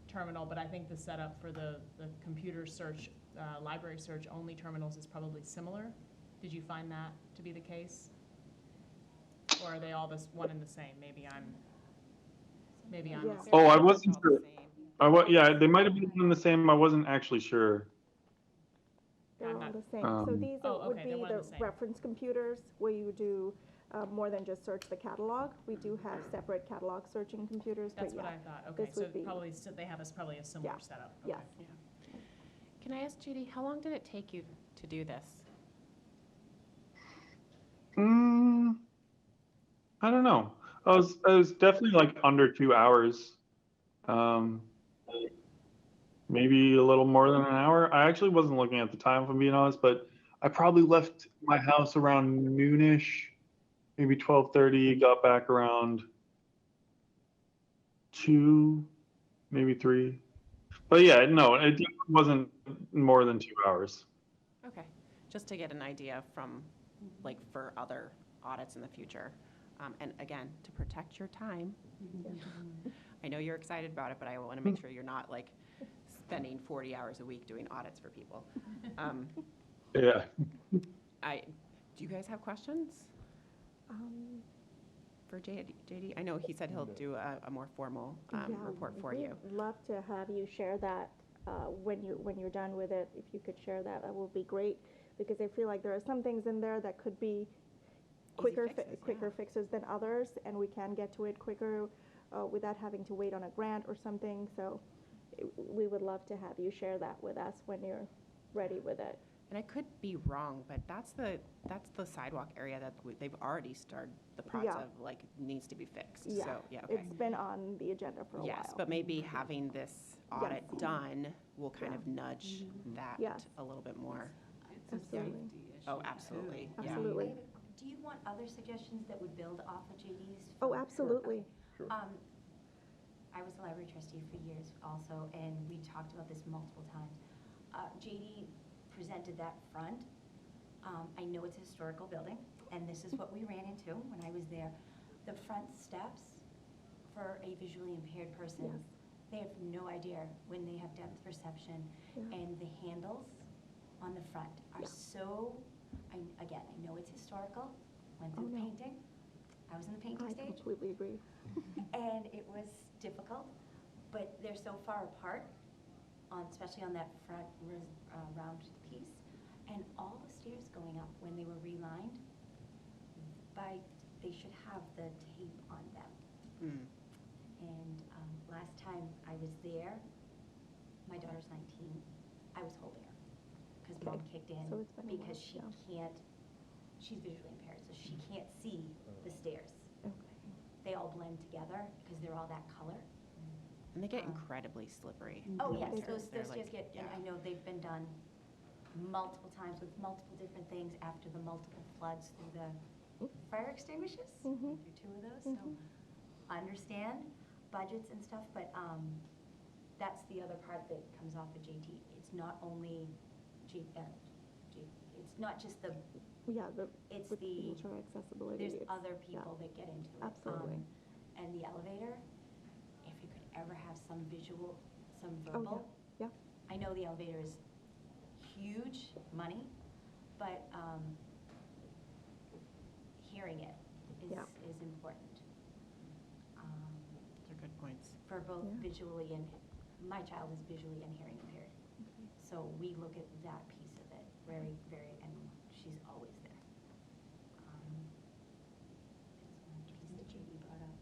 terminal, but I think the setup for the computer search, library search only terminals is probably similar. Did you find that to be the case? Or are they all this one and the same? Maybe I'm Yeah. mistaken. Oh, I wasn't sure. Yeah, they might have been the same. I wasn't actually sure. They're all the same. So Um, these Oh, would okay, be they're one the and the same. reference computers where you do more than just search the catalog. We do have separate catalog searching computers, but That's what yeah. I thought. Okay, this so would be- probably, they have probably a similar Yeah. setup. Yes. Okay. Can I ask Judy, how long did it take you to do this? I don't know. I was definitely like under 2 hours. Maybe a little more than an hour. I actually wasn't looking at the time, if I'm being honest, but I probably left my house around noonish, maybe 12:30, got back around 2, maybe 3. But yeah, no, it wasn't more than 2 hours. Okay, just to get an idea from, like, for other audits in the future. And again, to protect your time. I know you're excited about it, but I want to make sure you're not like spending 40 hours a week doing audits for people. Yeah. Do you guys have questions for JD? I know he said he'll do a more formal report for you. We'd love to have you share that when you're done with it. If you could share that, that would be great, because I feel like there are some things in there that could be quicker fixes than others, and we can get to it quicker without having to wait on a grant or something. So we would love to have you share that with us when you're ready with it. And I could be wrong, but that's the sidewalk area that they've already started the process Yeah. of, like, needs to be fixed. Yeah, So, yeah, okay. it's been on the agenda for a Yes, while. but maybe having this audit done will kind of nudge that Yes. a little bit more. It's a Absolutely. safety issue. Oh, too. absolutely, yeah. Absolutely. Do you want other suggestions that would build off of JD's? Oh, absolutely. Sure. I was the library trustee for years also, and we talked about this multiple times. JD presented that front. I know it's a historical building, and this is what we ran into when I was there. The front steps for a visually impaired person, Yes. they have no idea when they have depth perception, Yeah. and the handles on the front are Yeah. so, again, I know it's historical, went through Oh, the no. painting. I was in the painting I stage. completely agree. And it was difficult, but they're so far apart, especially on that front round piece. And all the stairs going up when they were relined, they should have the tape on them. Mm. And last time I was there, my daughter's 19, I was holding her, because mom kicked in, So it's been a because while, she can't, she's visually impaired, so she can't see the stairs. Okay. They all blend together because they're all that color. And they get Um, incredibly slippery. Oh, in yes, winter. those They're stairs like- get, and yeah. I know they've been done multiple times with multiple different things after the multiple floods through the fire extinguishers. Mhm. Through two of those, so understand budgets and stuff, but that's the other part that comes off of JT. It's not only it's not just the, Yeah, it's with the, wheelchair accessibility. there's it's- other yeah. people that get into it. Absolutely. And the elevator, if you could ever have some visual, some Oh, verbal. yeah. I know the elevator is huge money, but hearing it Yeah. is important. Those are good points. For both Yeah. visually and, my child is visually and hearing impaired. So we look at that piece of it very, very, and she's always there. There's one piece that JD brought up.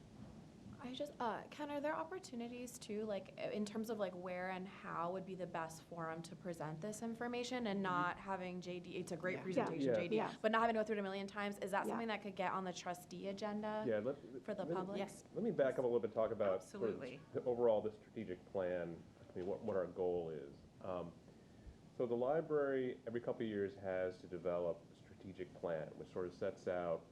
I just, Ken, are there opportunities too, like, in terms of like where and how would be the best forum to present this information and not having JD, it's a great Yeah. presentation, Yeah. JD, Yeah. but not having to go through it a million times? Is that Yeah. something that could get on the trustee agenda Yeah, for the let me- public? Yes. Let me back up a little bit, talk about sort of Absolutely. overall the strategic plan, I mean, what our goal is. So the library, every couple of years, has to develop a strategic plan, which sort of sets out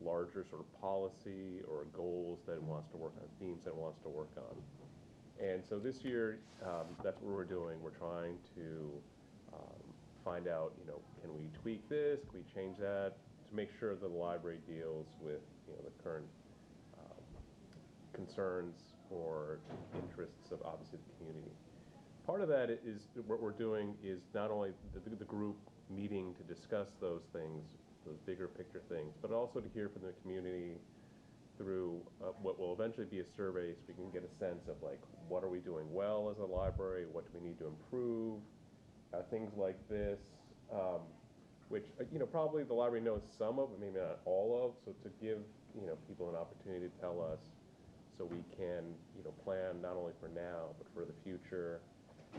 larger sort of policy or goals that it wants to work on, themes that it wants to work on. And so this year, that's what we're doing. We're trying to find out, can we tweak this? Can we change that? To make sure that the library deals with, the current concerns or interests of obviously the community. Part of that is what we're doing is not only the group meeting to discuss those things, those bigger picture things, but also to hear from the community through what will eventually be a survey, so we can get a sense of like, what are we doing well as a library? What do we need to improve? Things like this, which, probably the library knows some of, but maybe not all of, so to give, people an opportunity to tell us so we can, plan not only for now, but for the future,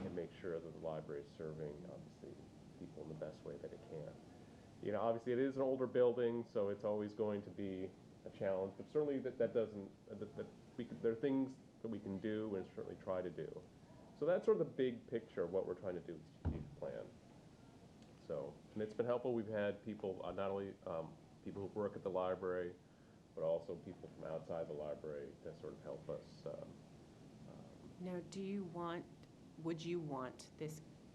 and make sure that the library is serving, obviously, people in the best way that it can. Obviously, it is an older building, so it's always going to be a challenge, but certainly that doesn't, there are things that we can do and certainly try to do. So that's sort of the big picture of what we're trying to do with the strategic plan. So, and it's been helpful. We've had people, not only people who work at the library, but also people from outside the library to sort of help us. Now, would you want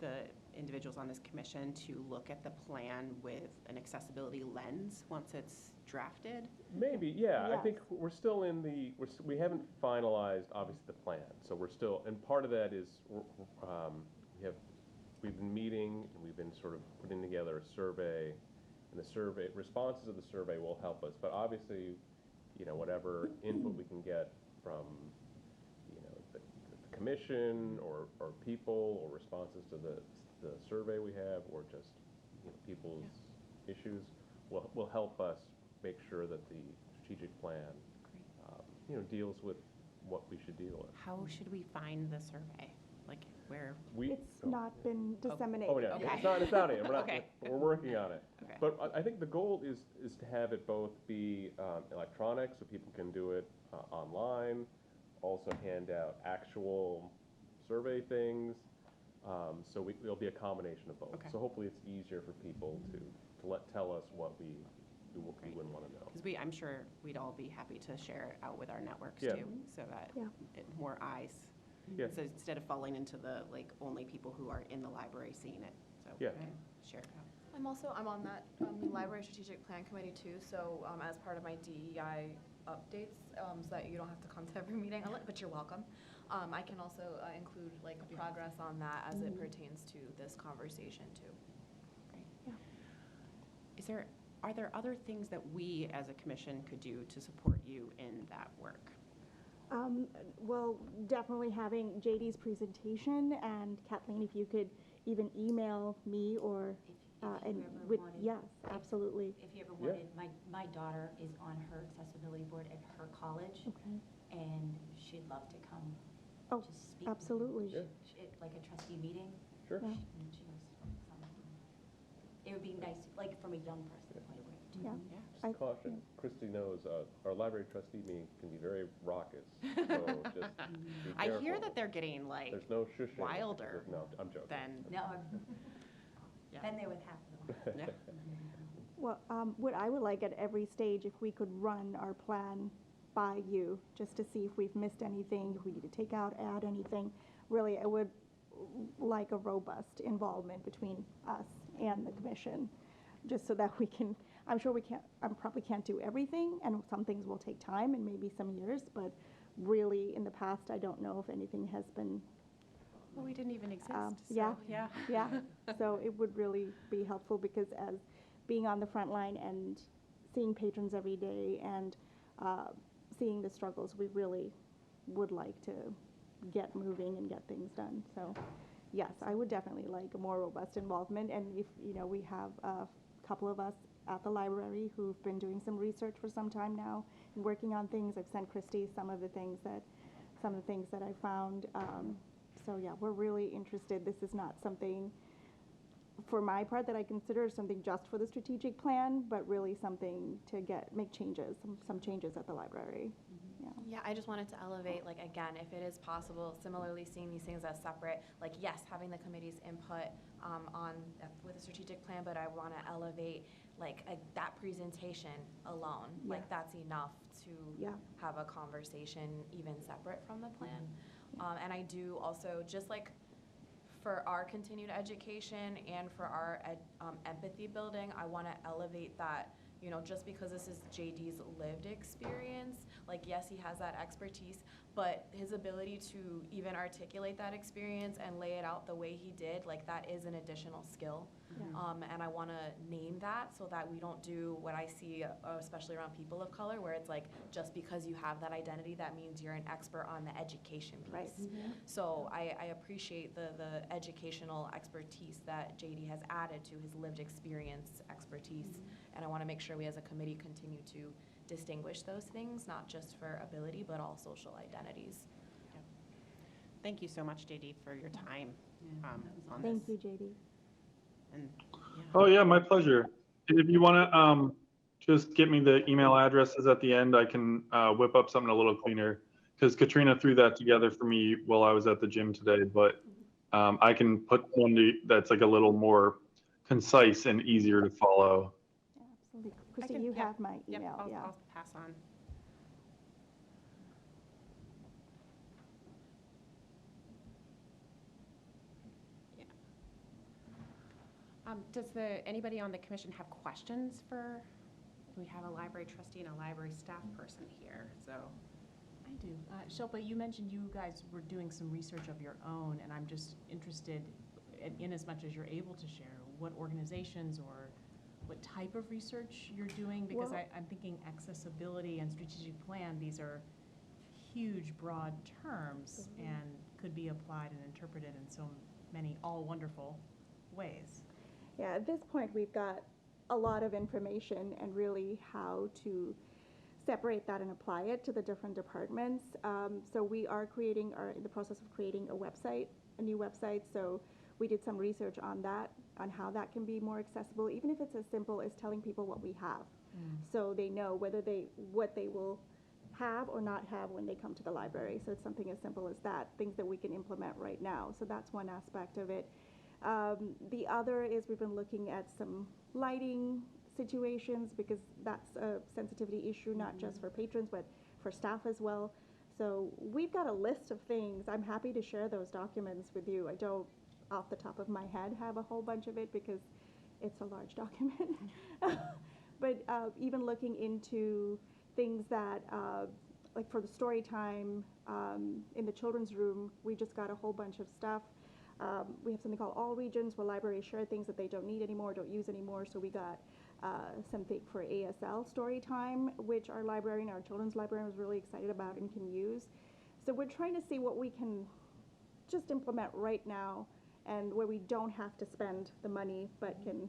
the individuals on this commission to look at the plan with an accessibility lens once it's drafted? Maybe, yeah. I Yes. think we're still in we haven't finalized, obviously, the plan. So we're still, and part of that is we've been meeting and we've been sort of putting together a survey, and the survey, responses of the survey will help us. But obviously, whatever input we can get from, the commission or people or responses to the survey we have, or just, people's issues will help us make sure that the strategic plan, deals with what we should deal with. How should we find the survey? Like, where? It's not been disseminated. Oh, yeah, Okay. it's not in. Okay. We're working on it. Okay. But I think the goal is to have it both be electronic, so people can do it online, also hand out actual survey things, So it'll be a combination of both. Okay. So hopefully it's easier for people to tell us what we Great. wouldn't want to know. Because I'm sure we'd all be happy to share it out with our networks Yeah. too, so that Yeah. more eyes. Yeah. So instead of falling into the, like, only people who are in the library seeing it, so. Yeah. Share it out. I'm on that library strategic plan committee too, so as part of my DEI updates, so that you don't have to come to every meeting, but you're welcome. I can also include like progress on that as it pertains to this conversation too. Great. Are there other things that we as a commission could do to support you in that work? Well, definitely having JD's presentation, and Kathleen, if you could even email me or, If you ever with, wanted. yes, absolutely. If you ever Yeah. wanted, my daughter is on her accessibility board at her college, Okay. and she'd love to come Oh, to speak. with you. absolutely. Yeah. Like a trustee meeting. Sure. Yeah. And she knows some. It would be nice, like from a young person's point of view. too. Yeah. Yeah. I- Just caution, Christy knows our library trustee meeting can be very raucous, so just be I hear careful. that they're getting like, There's no shushing. wilder No, I'm joking. than, No, I've Yeah. been there with half of them. yeah. Well, what I would like at every stage, if we could run our plan by you, just to see if we've missed anything, if we need to take out, add anything. Really, I would like a robust involvement between us and the commission, just so that we can, I probably can't do everything, and some things will take time and maybe some years, but really, in the past, I don't know if anything has been, Well, we didn't even exist, so, yeah. yeah. yeah. So it would really be helpful, because as being on the front line and seeing patrons every day and seeing the struggles, we really would like to get moving and get things done. So yes, I would definitely like a more robust involvement. And if, we have a couple of us at the library who've been doing some research for some time now and working on things. I've sent Christy some of the things that I found. So yeah, we're really interested. This is not something, for my part, that I consider something just for the strategic plan, but really something to make changes, some changes at the library. Yeah, I just wanted to elevate, like, again, if it is possible, similarly seeing these things as separate, like, yes, having the committee's input with a strategic plan, but I want to elevate, like, that presentation alone. Yeah. Like, that's enough to Yeah. have a conversation even separate from the plan. And I do also, just like for our continued education and for our empathy building, I want to elevate that, just because this is JD's lived experience, like, yes, he has that expertise, but his ability to even articulate that experience and lay it out the way he did, like, that is an additional skill. Yeah. And I want to name that so that we don't do what I see, especially around people of color, where it's like, just because you have that identity, that means you're an expert on the education piece. Right. So I appreciate the educational expertise that JD has added to his lived experience expertise. And I want to make sure we as a committee continue to distinguish those things, not just for ability, but all social identities. Thank you so much, JD, for your time Yeah, that was on Thank this. you, JD. And, yeah. Oh, yeah, my pleasure. If you want to just get me the email addresses at the end, I can whip up something a little cleaner, because Katrina threw that together for me while I was at the gym today. But I can put one that's like a little more concise and easier to follow. Yeah, absolutely. Christy, can- you yeah. have my Yep, email, yeah. I'll pass on. Yeah. Does anybody on the commission have questions for, we have a library trustee and a library staff person here, so. I do. Shilpa, you mentioned you guys were doing some research of your own, and I'm just interested, in as much as you're able to share, what organizations or what type of research you're doing, because Well- I'm thinking accessibility and strategic plan, these are huge, broad terms and could be applied and interpreted in so many all wonderful ways. Yeah, at this point, we've got a lot of information and really how to separate that and apply it to the different departments. So we are in the process of creating a new website. So we did some research on that, on how that can be more accessible, even if it's as simple as telling people what we have. So they know what they will have or not have when they come to the library. So it's something as simple as that, things that we can implement right now. So that's one aspect of it. The other is we've been looking at some lighting situations because that's a sensitivity issue, not just for patrons, but for staff as well. So we've got a list of things. I'm happy to share those documents with you. I don't, off the top of my head, have a whole bunch of it because it's a large document. But even looking into things that, like for the story time in the children's room, we just got a whole bunch of stuff. We have something called All Regions, where libraries share things that they don't need anymore, don't use anymore. So we got something for ASL story time, which our librarian, our children's librarian, was really excited about and can use. So we're trying to see what we can just implement right now, and where we don't have to spend the money, but can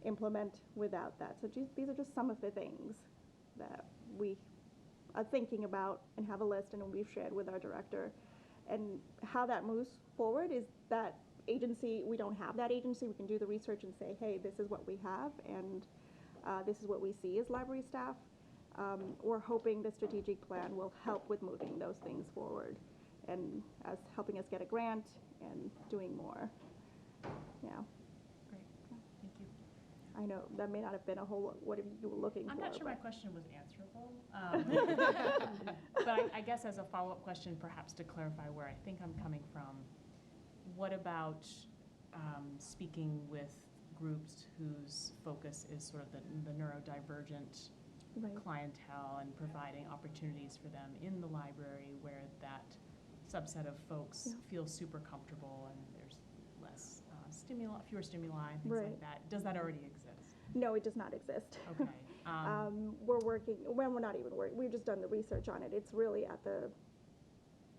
implement without that. So these are just some of the things that we are thinking about and have a list, and we've shared with our director. And how that moves forward is that agency, we don't have that agency. We can do the research and say, hey, this is what we have, and this is what we see as library staff. We're hoping the strategic plan will help with moving those things forward and as helping us get a grant and doing more. Yeah. Great, thank you. I know that may not have been a whole lot what you were looking for. I'm not sure my but- question was answerable. But I guess as a follow-up question, perhaps to clarify where I think I'm coming from, what about speaking with groups whose focus is sort of the neurodivergent Right. clientele and providing opportunities for them in the library where that subset of folks Yeah. feel super comfortable and there's less fewer stimuli, things Right. like that. Does that already exist? No, it does not exist. Okay. We're working, well, we're not even working, we've just done the research on it. It's really at the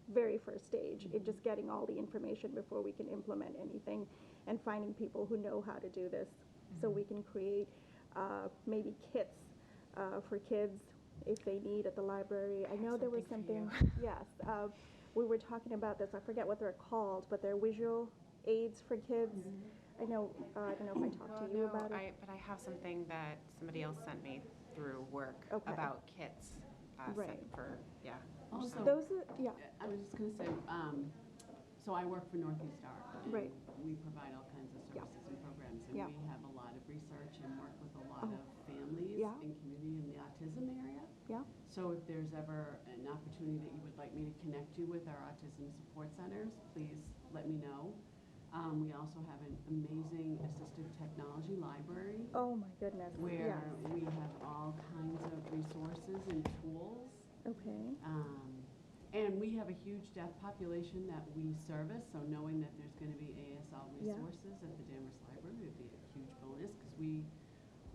very first stage, in just getting all the information before we can implement anything and finding people who know how to do this. So we can create maybe kits for kids if they need at the library. I know there was Something something, for yes, we were talking about this, I forget what they're called, but they're visual aids for kids. I know, I don't know if I talked to you about it. But I have something that somebody else sent me through work Okay. about kits. Right. Sent for, yeah. Also, Those are, yeah, I was just gonna say, so I work for Northeast Art. and Right. We provide all kinds of Yeah. services and programs, and Yeah. we have a lot of research and work with a lot Oh. of families Yeah. and community in the autism area. yeah, So if there's ever an opportunity that you would like me to connect you with our autism support centers, please let me know. We also have an amazing assistive technology library oh my goodness, where yes, we have all kinds of resources and tools. okay, And we have a huge deaf population that we service, so knowing that there's going to be ASL Yeah. resources at the Danvers Library would be a huge bonus, because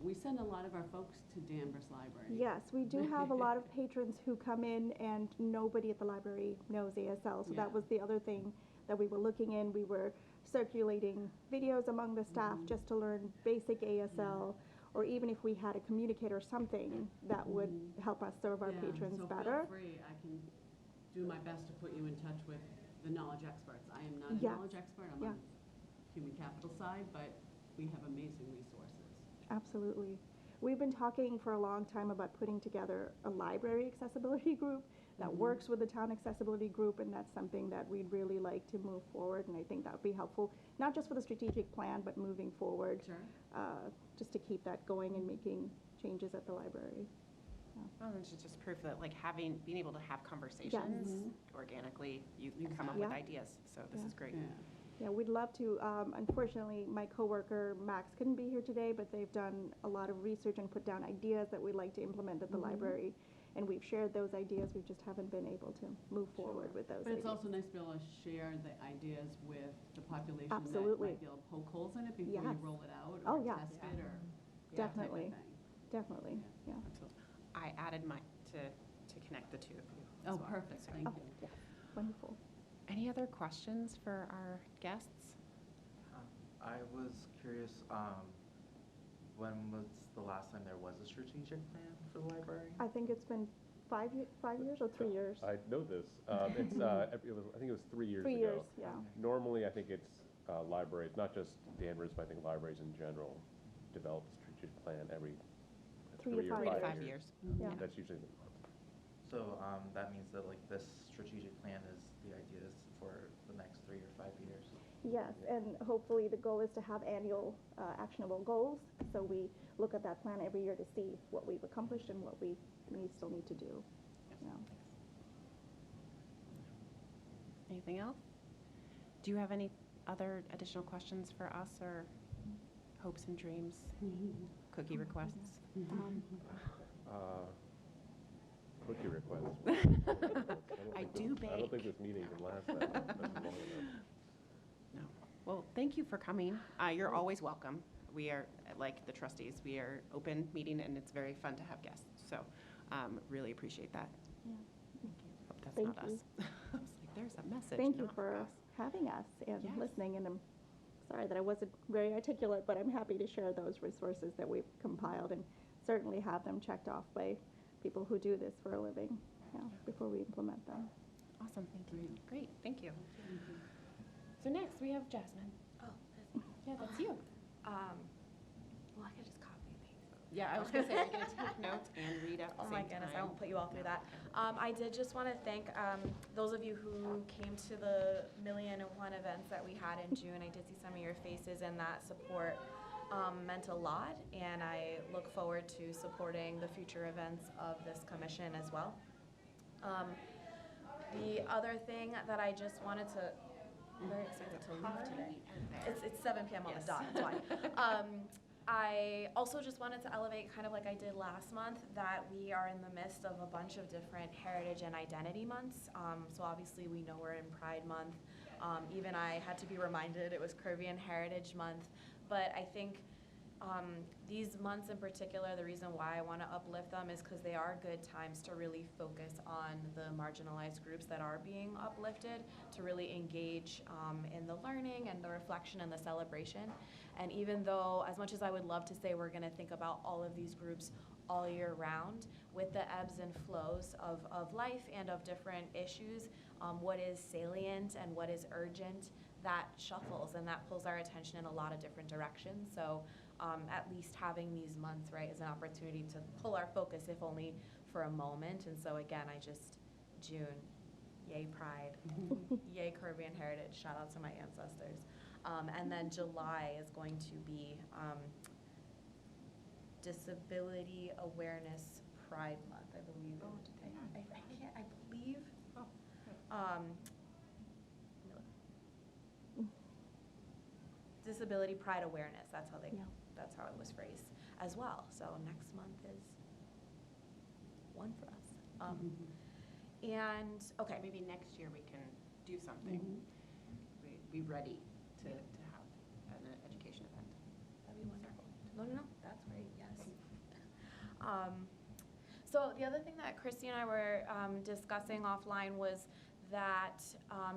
we send a lot of our folks to Danvers Library. yes, we do have a lot of patrons who come in and nobody at the library knows ASL, so that Yeah. was the other thing that we were looking in. We were circulating videos among the staff just to learn basic ASL, or even if we had a communicator or something that would help us serve our Yeah, patrons so better. feel free, I can do my best to put you in touch with the knowledge experts. I am not a Yes. knowledge expert, I'm Yeah. on the human capital side, but we have amazing resources. Absolutely. We've been talking for a long time about putting together a library accessibility group that works with the town accessibility group, and that's something that we'd really like to move forward, and I think that would be helpful, not just for the strategic plan, but moving forward, Sure. just to keep that going and making changes at the library. Well, it's just proof that like being able to have conversations organically, you come up with Yeah. ideas. So this Yeah. is great. Yeah. Yeah, we'd love to. Unfortunately, my coworker Max couldn't be here today, but they've done a lot of research and put down ideas that we'd like to implement at the library. And we've shared those ideas, we just haven't been able to move forward with those But it's ideas. also nice to be able to share the ideas with the population that Absolutely. might be able to poke holes in it before you Yes. roll it out Oh, or yeah. test it or that Definitely. type of thing. Definitely, yeah. Absolutely. I added mine to connect the two of you. as Oh, well. perfect, So- thank Oh, you. yeah, wonderful. Any other questions for our guests? I was curious, when was the last time there was a strategic plan for the library? I think it's been 5 years or 3 years? I know this. It's, it was, I think it was 3 years 3 ago. years, yeah. Normally, I think it's libraries, not just Danvers, but I think libraries in general develop a strategic plan every 3 to 3 or 5 3 to five 5 years. years. Yeah. That's usually, So that means that like this strategic plan is the ideas for the next 3 or 5 years. Yes, and hopefully the goal is to have annual actionable goals. So we look at that plan every year to see what we've accomplished and what we still need to do. Yeah. Anything else? Do you have any other additional questions for us or hopes and dreams, cookie requests? Cookie requests. I do I don't bake. think this meeting can last that long enough. No. Well, thank you for coming. You're always welcome. We are, like the trustees, we are open meeting and it's very fun to have guests. So really appreciate that. Yeah. Hope that's Thank not us. you. I was like, there's a message. Thank you not for us. having us and Yes. listening. And I'm sorry that I wasn't very articulate, but I'm happy to share those resources that we've compiled and certainly have them checked off by people who do this for a living, before we implement them. Awesome. Thank you. Great. Thank you. So next we have Jasmine. Oh, Yeah, that's you. well, I could just copy and paste. Yeah, I was going to say, I'm going to take notes and read at the Oh same my time. goodness, I won't put you all through that. I did just want to thank those of you who came to the 1,000,001 events that we had in June. I did see some of your faces, and that support meant a lot, and I look forward to supporting the future events of this commission as well. The other thing that I just wanted to, I'm very excited to leave today. It's 7 p.m. on the dot, that's why. I also just wanted to elevate, kind of like I did last month, that we are in the midst of a bunch of different heritage and identity months. So obviously we know we're in Pride Month. Even I had to be reminded it was Caribbean Heritage Month. But I think these months in particular, the reason why I want to uplift them is because they are good times to really focus on the marginalized groups that are being uplifted, to really engage in the learning and the reflection and the celebration. And even though, as much as I would love to say we're going to think about all of these groups all year round, with the ebbs and flows of life and of different issues, what is salient and what is urgent, that shuffles and that pulls our attention in a lot of different directions. So at least having these months, right, is an opportunity to pull our focus, if only for a moment. And so again, June, yay Pride, yay Caribbean Heritage, shout out to my ancestors. And then July is going to be Disability Awareness Pride Month, I believe. I believe. Disability Pride Awareness, that's how it was phrased as well. So next month is one for us. And, okay. Maybe next year we can do something. Be ready to have an education event. That'd be wonderful. No, that's great, yes. So the other thing that Christy and I were discussing offline was that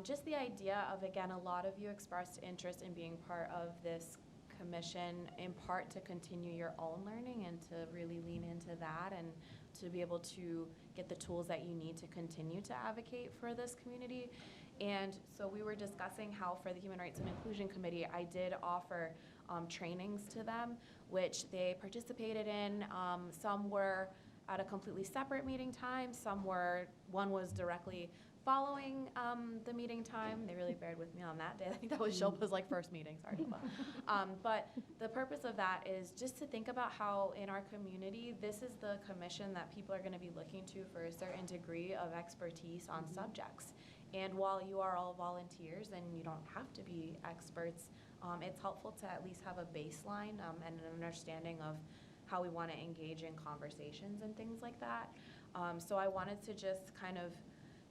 just the idea of, again, a lot of you expressed interest in being part of this commission, in part to continue your own learning and to really lean into that and to be able to get the tools that you need to continue to advocate for this community. And so we were discussing how for the Human Rights and Inclusion Committee, I did offer trainings to them, which they participated in. Some were at a completely separate meeting time. One was directly following the meeting time. They really bared with me on that day. I think that was Shilpa's first meeting, sorry Shilpa. But the purpose of that is just to think about how in our community, this is the commission that people are going to be looking to for a certain degree of expertise on subjects. And while you are all volunteers and you don't have to be experts, it's helpful to at least have a baseline and an understanding of how we want to engage in conversations and things like that. So I wanted to just kind of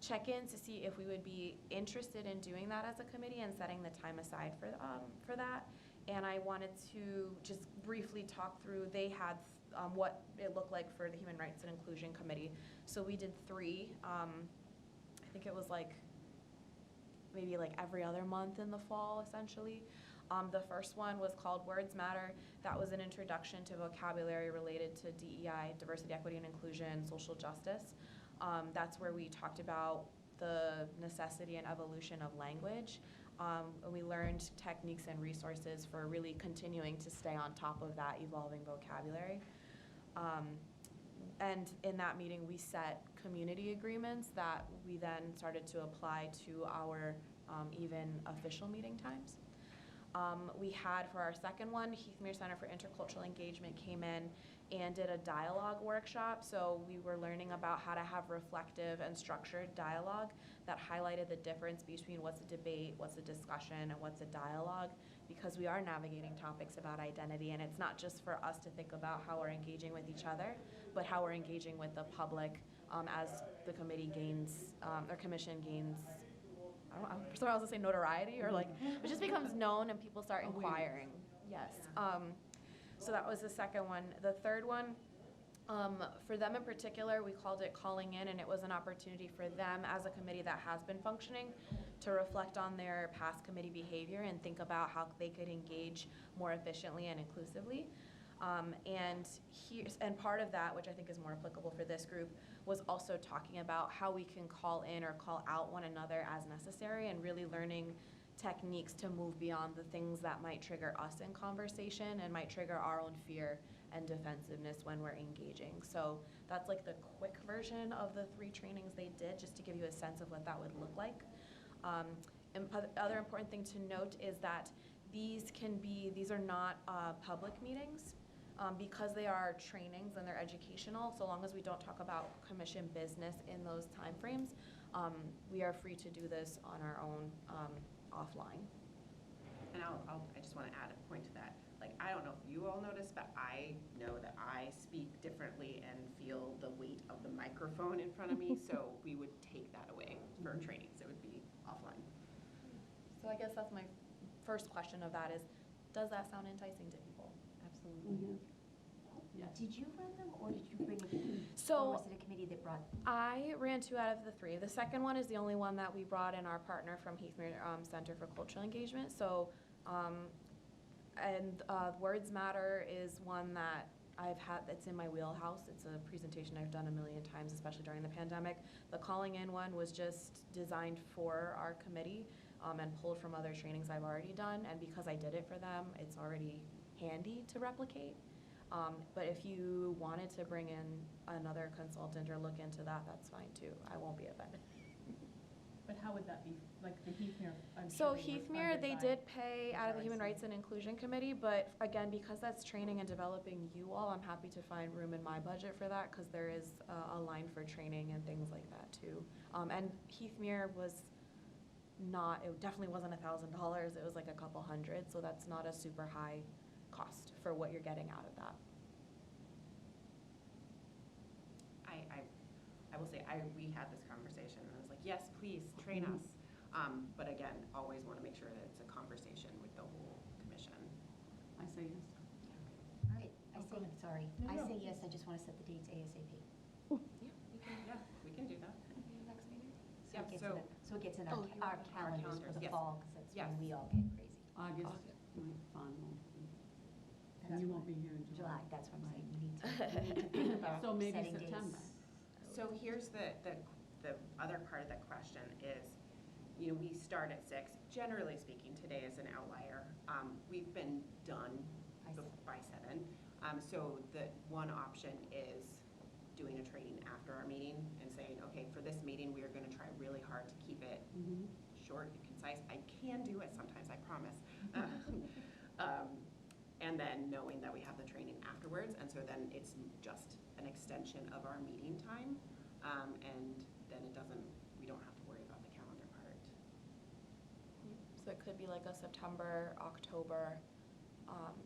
check in to see if we would be interested in doing that as a committee and setting the time aside for that. And I wanted to just briefly talk through, they had what it looked like for the Human Rights and Inclusion Committee. So we did 3. I think it was maybe every other month in the fall, essentially. The first one was called Words Matter. That was an introduction to vocabulary related to DEI, diversity, equity, and inclusion, social justice. That's where we talked about the necessity and evolution of language. And we learned techniques and resources for really continuing to stay on top of that evolving vocabulary. And in that meeting, we set community agreements that we then started to apply to our even official meeting times. We had, for our second one, Heathmere Center for Intercultural Engagement came in and did a dialogue workshop. So we were learning about how to have reflective and structured dialogue that highlighted the difference between what's a debate, what's a discussion, and what's a dialogue, because we are navigating topics about identity, and it's not just for us to think about how we're engaging with each other, but how we're engaging with the public as the committee gains, or commission gains, I'm sorry, I was gonna say notoriety, or like, it just becomes known and people start inquiring. Yes. So that was the second one. The third one, for them in particular, we called it Calling In, and it was an opportunity for them as a committee that has been functioning to reflect on their past committee behavior and think about how they could engage more efficiently and inclusively. And part of that, which I think is more applicable for this group, was also talking about how we can call in or call out one another as necessary, and really learning techniques to move beyond the things that might trigger us in conversation and might trigger our own fear and defensiveness when we're engaging. So that's like the quick version of the 3 trainings they did, just to give you a sense of what that would look like. And other important thing to note is that these are not public meetings. Because they are trainings and they're educational, so long as we don't talk about commission business in those timeframes, we are free to do this on our own offline. And I just want to add a point to that. Like, I don't know if you all notice, but I know that I speak differently and feel the weight of the microphone in front of me, so we would take that away for trainings. It would be offline. So I guess that's my first question of that is, does that sound enticing to people? Absolutely. Yes. Did you run them, or did you bring it? So or was it a committee that brought? I ran 2 out of the 3. The second one is the only one that we brought in our partner from Heathmere Center for Cultural Engagement. So, Words Matter is one that I've had, that's in my wheelhouse. It's a presentation I've done a million times, especially during the pandemic. The Calling In one was just designed for our committee and pulled from other trainings I've already done. And because I did it for them, it's already handy to replicate. But if you wanted to bring in another consultant or look into that, that's fine too. I won't be offended. But how would that be, like the Heathmere? So Heathmere, they did pay out of the Human Rights and Inclusion Committee, but again, because that's training and developing you all, I'm happy to find room in my budget for that, because there is a line for training and things like that too. And Heathmere was not, it definitely wasn't $1,000, it was like a couple hundred, so that's not a super high cost for what you're getting out of that. I will say, we had this conversation, and I was like, yes, please, train us. But again, always want to make sure that it's a conversation with the whole commission. I say yes. I say, sorry. No, I no. say yes, I just want to set the dates ASAP. Yeah, we can do that. Next meeting? Yeah, So it gets in Oh, our you want calendars for the yes. fall, because that's Yes. when we all get crazy. August, my final. That's And you why. won't be here in July, July. that's what I'm saying. We need to think about So maybe setting September. dates. So here's the other part of the question is, we start at 6. Generally speaking, today is an outlier. We've been done by 7. So the one option is doing a training after our meeting and saying, okay, for this meeting, we are going to try really hard to keep it short and concise. I can do it sometimes, I promise. And then knowing that we have the training afterwards, and so then it's just an extension of our meeting time, and then we don't have to worry about the calendar part. So it could be like a September, October,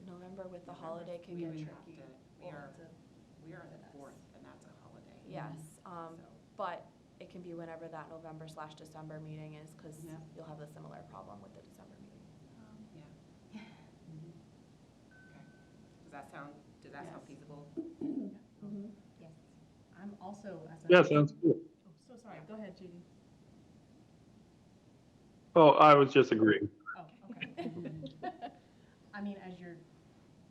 November with the November, holiday can we get would have tricky. we are the 4th, and that's a holiday. Yes, So, but it can be whenever that November/December meeting is, because Yeah. you'll have a similar problem with the December meeting. yeah. Okay. Does that sound Yes. feasible? Yes. I'm also, as a. Yeah, sounds good. Oh, so sorry, go ahead, Judy. Oh, I was just agreeing. Oh, okay. I mean, as you're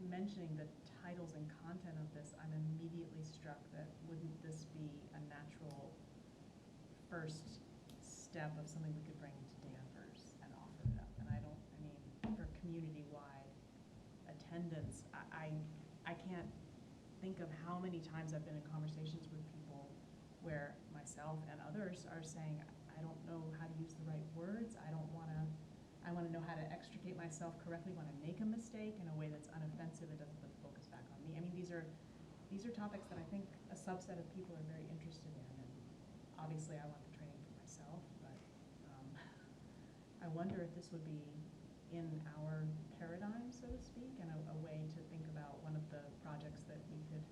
mentioning the titles and content of this, I'm immediately struck that wouldn't this be a natural first step of something we could bring into Danvers and offer it up? And for community-wide attendance, I can't think of how many times I've been in conversations with people where my myself, and others are saying, I don't know how to use the right words, I want to know how to extricate myself correctly when I make a mistake in a way that's unoffensive and doesn't put the focus back on me. I mean, these are topics that I think a subset of people are very interested in, and obviously I want the training for myself, but I wonder if this would be in our paradigm, so to speak, and a way to think about one of the projects that we could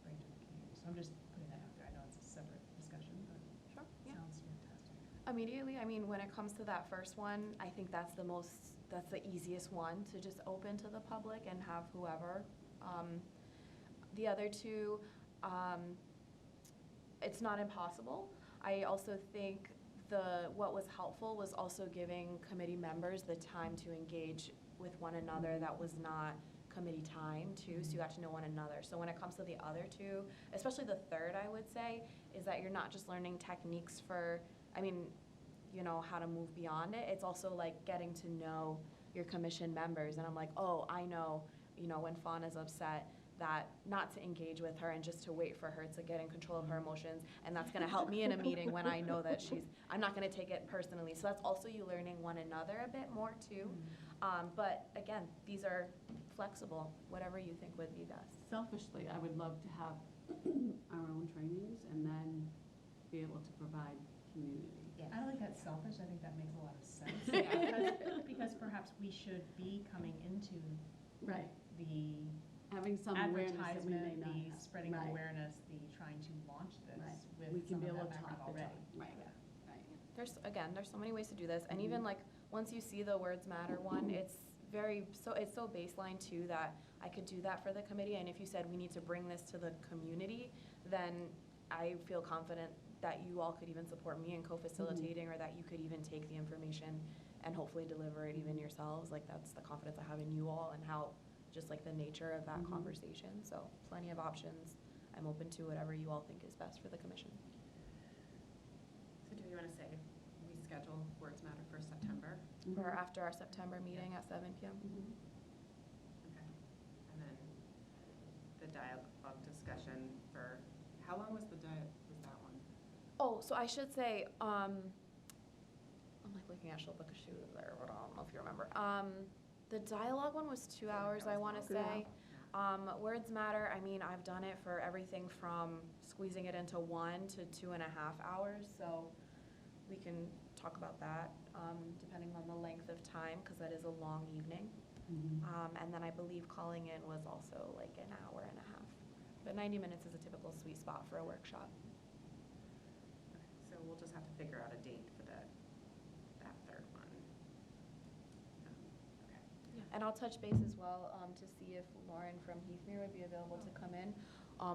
bring to the community. So I'm just putting that out there. I know it's a separate discussion, but Sure, it yeah. sounds fantastic. Immediately, I mean, when it comes to that first one, I think that's the easiest one to just open to the public and have whoever. The other two, it's not impossible. I also think what was helpful was also giving committee members the time to engage with one another that was not committee time too, so you got to know one another. So when it comes to the other two, especially the third, I would say, is that you're not just learning techniques for, how to move beyond it. It's also like getting to know your commission members. And I'm like, oh, I know, when Fawn is upset, that not to engage with her and just to wait for her to get in control of her emotions. And that's gonna help me in a meeting when I know that I'm not gonna take it personally. So that's also you learning one another a bit more too. But again, these are flexible, whatever you think would be best. Selfishly, I would love to have our own trainings and then be able to provide community. I don't think that's selfish. I think that makes a lot of sense. Because perhaps we should be coming into Right. the Having some awareness that we may advertisement, not the have. spreading of Right. awareness, the trying to launch this Right. with We can some be of able that to background talk the already. talk. Right. Right. There's so many ways to do this, and Mhm. even like once you see the words matter one, it's so baseline too that I could do that for the committee. And if you said we need to bring this to the community, then I feel confident that you all could even support me in co-facilitating, or that you could even take the information and hopefully deliver it even yourselves. Like that's the confidence I have in you all and how just like the nature of that Mhm. conversation. So plenty of options. I'm open to whatever you all think is best for the commission. So do we want to say we schedule Words Matter for September? Or after our September meeting at 7 p.m. Okay. And then the dialogue discussion for, how long was that one? Oh, so I should say, I'm like looking at Shilpa Kashu there, but I don't know if you remember. The dialogue one was 2 hours, I want to say. Words Matter, I mean, I've done it for everything from squeezing it into 1 to 2.5 hours, so we can talk about that, depending on the length of time, because that is a long evening. And then I believe calling in was also like an hour and a half. But 90 minutes is a typical sweet spot for a workshop. Okay, so we'll just have to figure out a date for that third one. Okay. And I'll touch base as well to see if Lauren from Heathmere would be available to come in,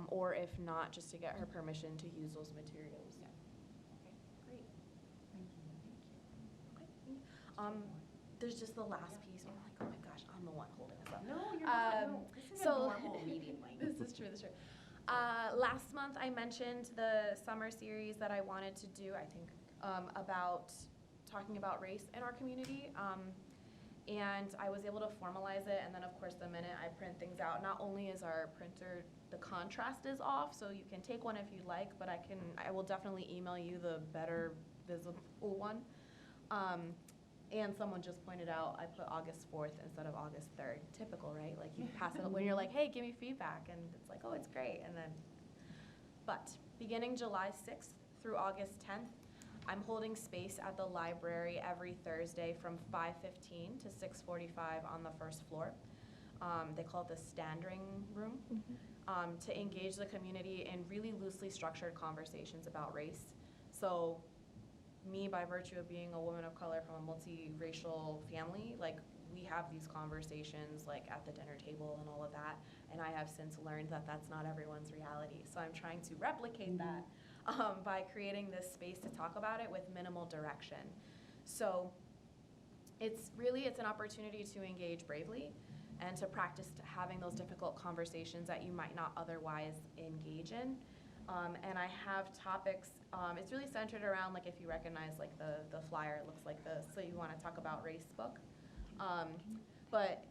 or if not, just to get her permission to use those materials. Yeah. Okay, great. Thank you. Okay. There's just the last piece where I'm like, oh my gosh, I'm the one holding this up. No, you're not. No, this is so- a normal meeting length. This is true, this is true. Last month, I mentioned the summer series that I wanted to do, I think, about talking about race in our community. And I was able to formalize it, and then of course the minute I print things out, not only is our printer, the contrast is off, so you can take one if you'd like, but I will definitely email you the better visible one. And someone just pointed out, I put August 4th instead of August 3rd. Typical, right? Like you pass it when you're like, hey, give me feedback, and it's like, oh, it's great, and then, but beginning July 6th through August 10th, I'm holding space at the library every Thursday from 5:15 to 6:45 on the first floor. They call it the standing room, to engage the community in really loosely structured conversations about race. So me, by virtue of being a woman of color from a multiracial family, like we have these conversations like at the dinner table and all of that, and I have since learned that that's not everyone's reality. So I'm trying to replicate that by creating this space to talk about it with minimal direction. So it's an opportunity to engage bravely and to practice having those difficult conversations that you might not otherwise engage in. And I have topics, it's really centered around, like if you recognize like the flyer, it looks like this, so you want to talk about race book. But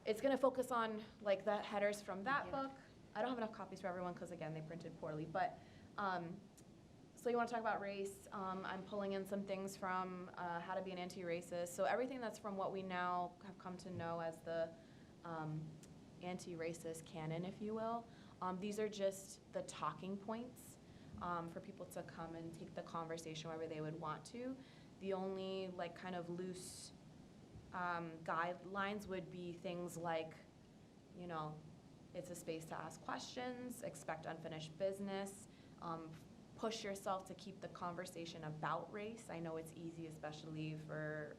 it's gonna focus on like the headers from that book. I don't have enough copies for everyone because again, they printed poorly, but So you want to talk about race? I'm pulling in some things from How to Be an Anti-Racist. So everything that's from what we now have come to know as the anti-racist canon, if you will. These are just the talking points for people to come and take the conversation wherever they would want to. The only like kind of loose guidelines would be things like, you know, it's a space to ask questions, expect unfinished business, push yourself to keep the conversation about race. I know it's easy, especially for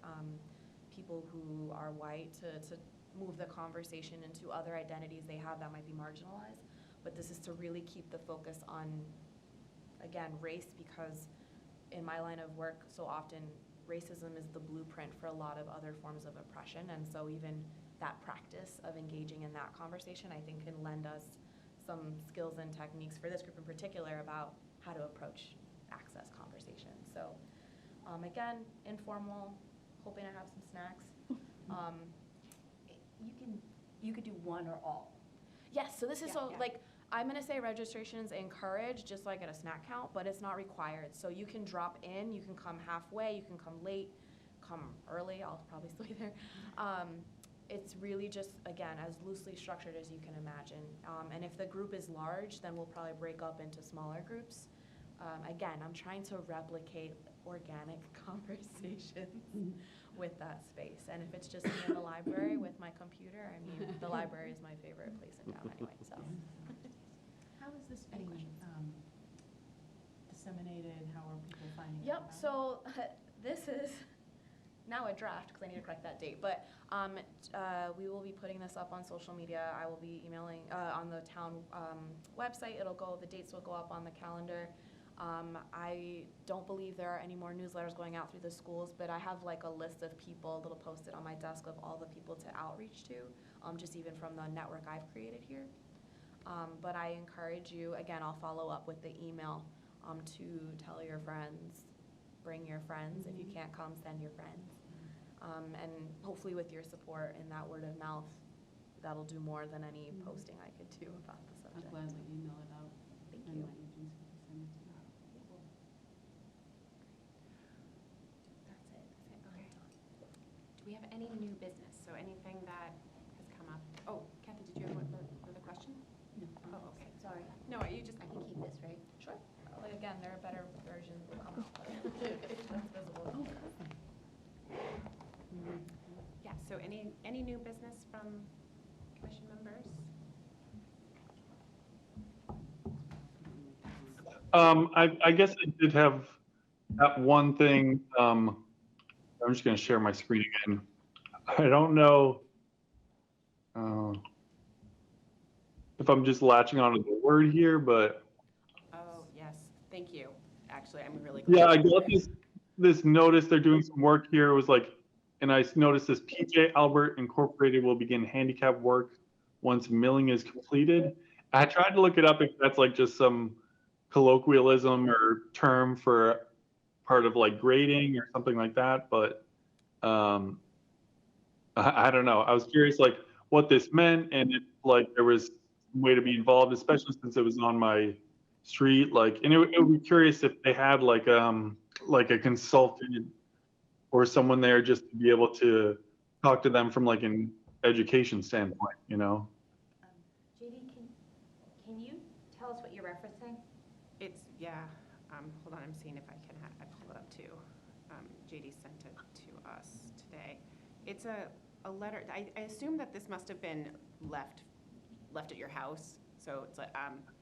people who are white, to move the conversation into other identities they have that might be marginalized. But this is to really keep the focus on, again, race, because in my line of work, so often racism is the blueprint for a lot of other forms of oppression. And so even that practice of engaging in that conversation, I think, can lend us some skills and techniques for this group in particular about how to approach access conversations. So again, informal, hoping to have some snacks. You could do one or all. Yes, so this is Yeah, yeah. like, I'm gonna say registration's encouraged, just like at a snack count, but it's not required. So you can drop in, you can come halfway, you can come late, come early, I'll probably still be there. It's really just, again, as loosely structured as you can imagine. And if the group is large, then we'll probably break up into smaller groups. Again, I'm trying to replicate organic conversations with that space. And if it's just me in the library with my computer, I mean, the library is my favorite place in town anyway, so. How is this Any being questions? disseminated? How are people finding out Yep, about it? so this is now a draft, because I need to correct that date, but we will be putting this up on social media. I will be emailing on the town website. The dates will go up on the calendar. I don't believe there are any more newsletters going out through the schools, but I have like a list of people, a little post-it on my desk of all the people to outreach to, just even from the network I've created here. But I encourage you, again, I'll follow up with the email to tell your friends, bring your friends. If you can't come, send your friends. And hopefully with your support and that word of mouth, that'll do more than any posting I could do about the I'll subject. gladly email it out. Thank And you. my agency can send it to you. That's it. Okay. Do we have any new business? So anything that has come up? Oh, Kathy, did you have another question? No. Oh, okay. Sorry. No, you just, I can keep this, right? Sure. Like, again, there are better versions that come out, but if that's visible. Oh, perfect. yeah, so any new business from commission members? I guess I did have that one thing. I'm just going to share my screen again. I don't know if I'm just latching onto the word here, but Oh, yes, thank you. Actually, I'm really glad. yeah, I got this notice. They're doing some work here. It was like, and I noticed this PJ Albert Incorporated will begin handicap work once milling is completed. I tried to look it up if that's like just some colloquialism or term for part of like grading or something like that, but I don't know. I was curious like what this meant and if like there was some way to be involved, especially since it was on my street. Like, and it would be curious if they had like a consultant or someone there just to be able to talk to them from like an education standpoint, you know? JD, can you tell us what you're referencing? It's, yeah, hold on, I'm seeing if I can, I pull it up too. JD sent it to us today. It's a letter, I assume that this must have been left at your house. So it's like,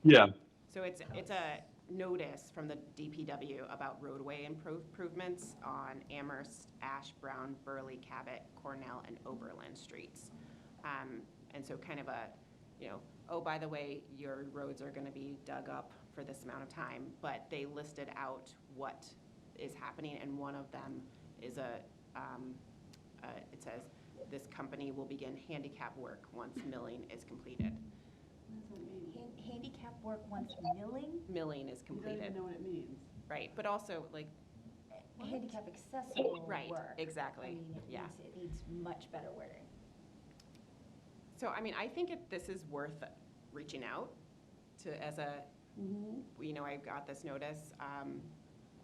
Yeah. so it's a notice from the DPW about roadway improvements on Amherst, Ash, Brown, Burley, Cabot, Cornell, and Oberlin streets. And so kind of a, you know, oh, by the way, your roads are gonna be dug up for this amount of time, but they listed out what is happening, and one of them is it says, this company will begin handicap work once milling is completed. What does that mean? Handicap work once milling? Milling is You don't completed, even know what it means. right, but also like, Handicap accessible right, work. I exactly, mean, yeah. it needs much better wording. So, I mean, I think this is worth reaching out to as a you know, I got this notice.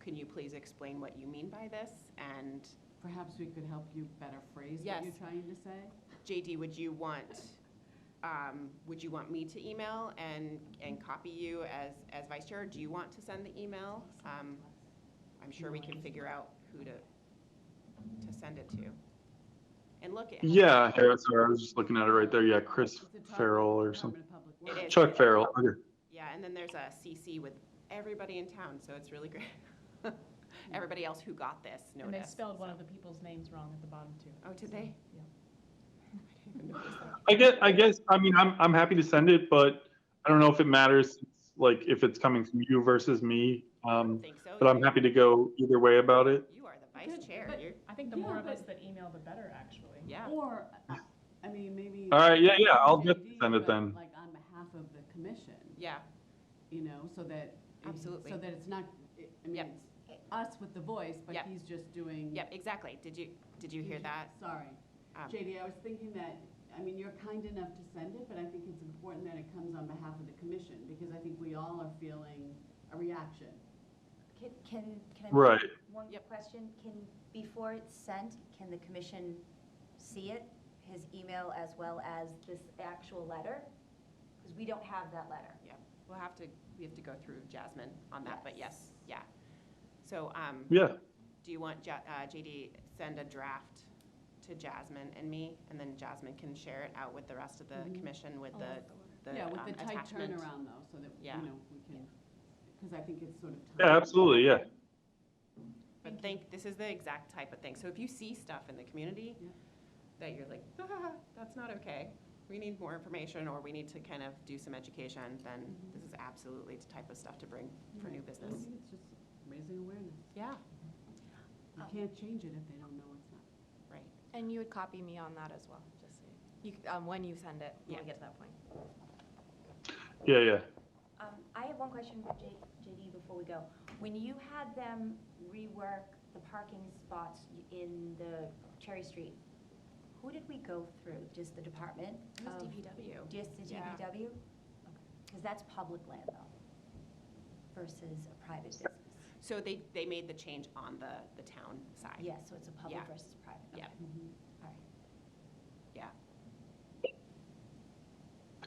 Can you please explain what you mean by this? And Perhaps we could help you better phrase Yes. what you're trying to say? JD, would you want me to email and copy you as vice chair? Or do you want to send the email? I'm sure we can figure out who to send it to. And look, it has- Yeah, here, sorry, I was just looking at it right there. Yeah, Chris It's a topic Farrell of or Department something. of Public It Works. is. Chuck Farrell. Okay. Yeah, and then there's a CC with everybody in town, so it's really great. Everybody else who got this notice. And they spelled one so. of the people's names wrong at the bottom too. Oh, did they? Yeah. I didn't even notice that. I guess, I mean, I'm happy to send it, but I don't know if it matters, like, if it's coming from you versus me. I don't think so. But I'm happy to go either way about it. You are the vice Good, chair. but- You're, I think the more of us that email, the better, actually. yeah. Or, I mean, maybe. All right, yeah, I'll JD, just send it but, then. Like on behalf of the commission, Yeah, you know, so that. Absolutely. So that it's not, I mean, Yep. it's us with the voice, but Yep. he's just doing. yep, exactly. Did you hear that? Sorry. Um, JD, I was thinking that, I mean, you're kind enough to send it, but I think it's important that it comes on behalf of the commission, because I think we all are feeling a reaction. Can I? Right. One Yep. question, before it's sent, can the commission see it, his email as well as this actual letter? Because we don't have that letter. Yeah, we have to go through Jasmine on that, but yes, yeah. So, Yeah, do you want JD send a draft to Jasmine and me, and then Jasmine can share it out with the rest of the Mhm. commission with I'll the look over. Yeah, with the tight attachment? turnaround though, so that, you Yeah. know, we can, because I think it's sort of. yeah, time. absolutely, yeah. But this is the exact type of thing. So if you see stuff in the community Yeah. that you're like, that's not okay, we need more information, or we need to kind of do some education, then Mhm. this is absolutely the type of stuff to bring for Right. new I business. think it's just raising awareness. Yeah, You can't change it if they don't know it's not. right. And you would copy me on that as well, just so you, when you send it, when Yeah. we get to that point. Yeah, yeah. I have one question for JD before we go. When you had them rework the parking spots in the Cherry Street, who did we go through? Just the department? It was of- DPW. Just the Yeah. DPW? Because that's public land though, versus a private business. So they made the change on the town side. Yes, so it's a public Yeah. versus private. Yeah. Okay. All right. Yeah.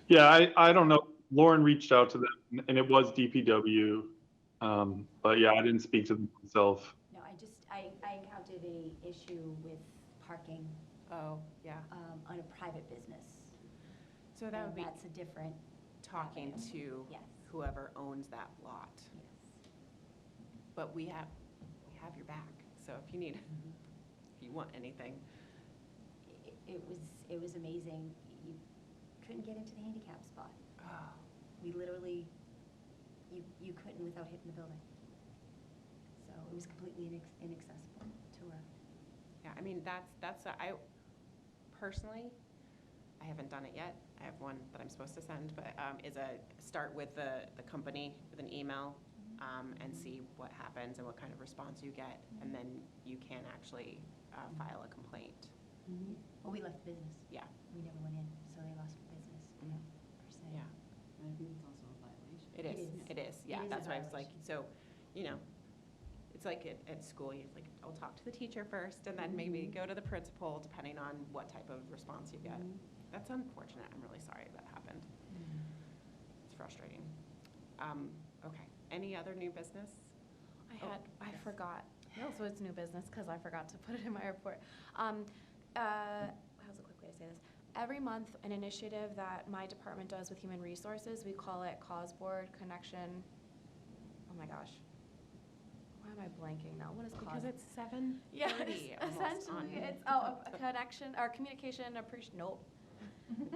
Yeah, I don't know. Lauren reached out to them and it was DPW. But yeah, I didn't speak to them myself. No, I encountered a issue with parking Oh, yeah. on a private business. So that And would be that's a different, talking to yes, whoever owns that lot. yes. But we have your back, so if you need, if you want anything. It was amazing. You couldn't get into the handicap spot. Oh, We literally, you couldn't without hitting the building. So it was completely inaccessible to her. yeah, I mean, I personally, I haven't done it yet. I have one that I'm supposed to send, but start with the company with an email and see what happens and what kind of response you get, and then you can actually file a complaint. Well, we left the business. Yeah. We never went in, so they lost business, Mhm. per se. Yeah. And I think it's also a violation. It is, is. it is, yeah, It is a that's why I was like, violation. so, you know, it's like at school, you're like, I'll talk to the teacher first, and then maybe go to the principal, depending on what type of response you get. That's unfortunate, I'm really sorry that happened. It's frustrating. Okay, any other new business? I yes. forgot. So it's new business because I forgot to put it in my report. How's a quick way to say this? Every month, an initiative that my department does with human resources, we call it Cause Board Connection. Oh my gosh. Why am I blanking now? What is cause? Because it's 7:30 Yes, almost essentially, on. it's a connection or communication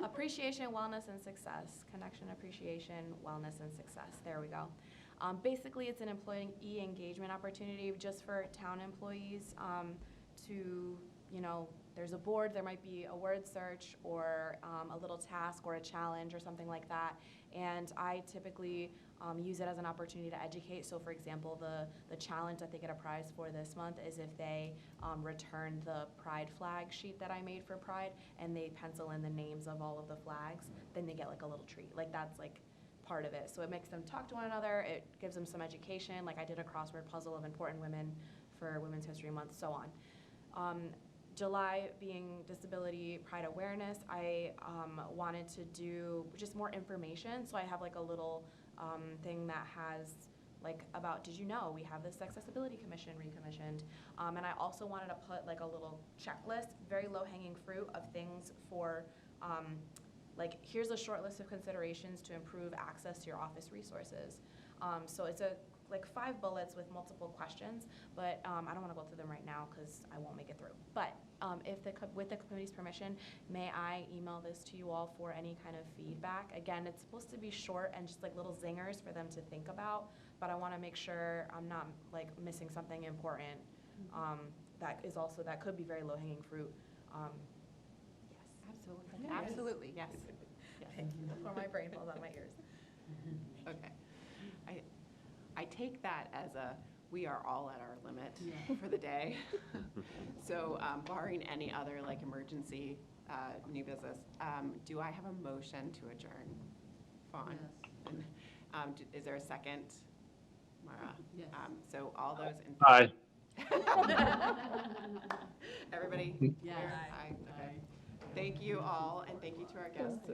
appreciation, wellness, and success. Connection, appreciation, wellness, and success. There we go. Basically, it's an employee engagement opportunity just for town employees to, there's a board, there might be a word search or a little task or a challenge or something like that. And I typically use it as an opportunity to educate. So for example, the challenge that they get a prize for this month is if they return the Pride flag sheet that I made for Pride and they pencil in the names of all of the flags, then they get like a little treat. Like that's like part of it. So it makes them talk to one another, it gives them some education, like I did a crossword puzzle of important women for Women's History Month, so on. July being Disability Pride Awareness, I wanted to do just more information, so I have like a little thing that has like about, did you know we have this Accessibility Commission recommissioned? And I also wanted to put like a little checklist, very low-hanging fruit of things for, like here's a short list of considerations to improve access to your office resources. So it's like 5 bullets with multiple questions, but I don't want to go through them right now because I won't make it through. But with the committee's permission, may I email this to you all for any kind of feedback? Again, it's supposed to be short and just like little zingers for them to think about, but I want to make sure I'm not like missing something important that could be very low-hanging fruit. Yes, absolutely. Yeah. Absolutely, yes. Yes. Thank you. Before my brain falls out my ears. Okay. I take that as we are all at our limit for the day. So barring any other like emergency new business, do I have a motion to adjourn? Fawn? Yes. And, is there a second? Mara? Yes. So all those in Aye. Everybody? Yes. Aye. Okay. Thank you all, and thank you to our guests.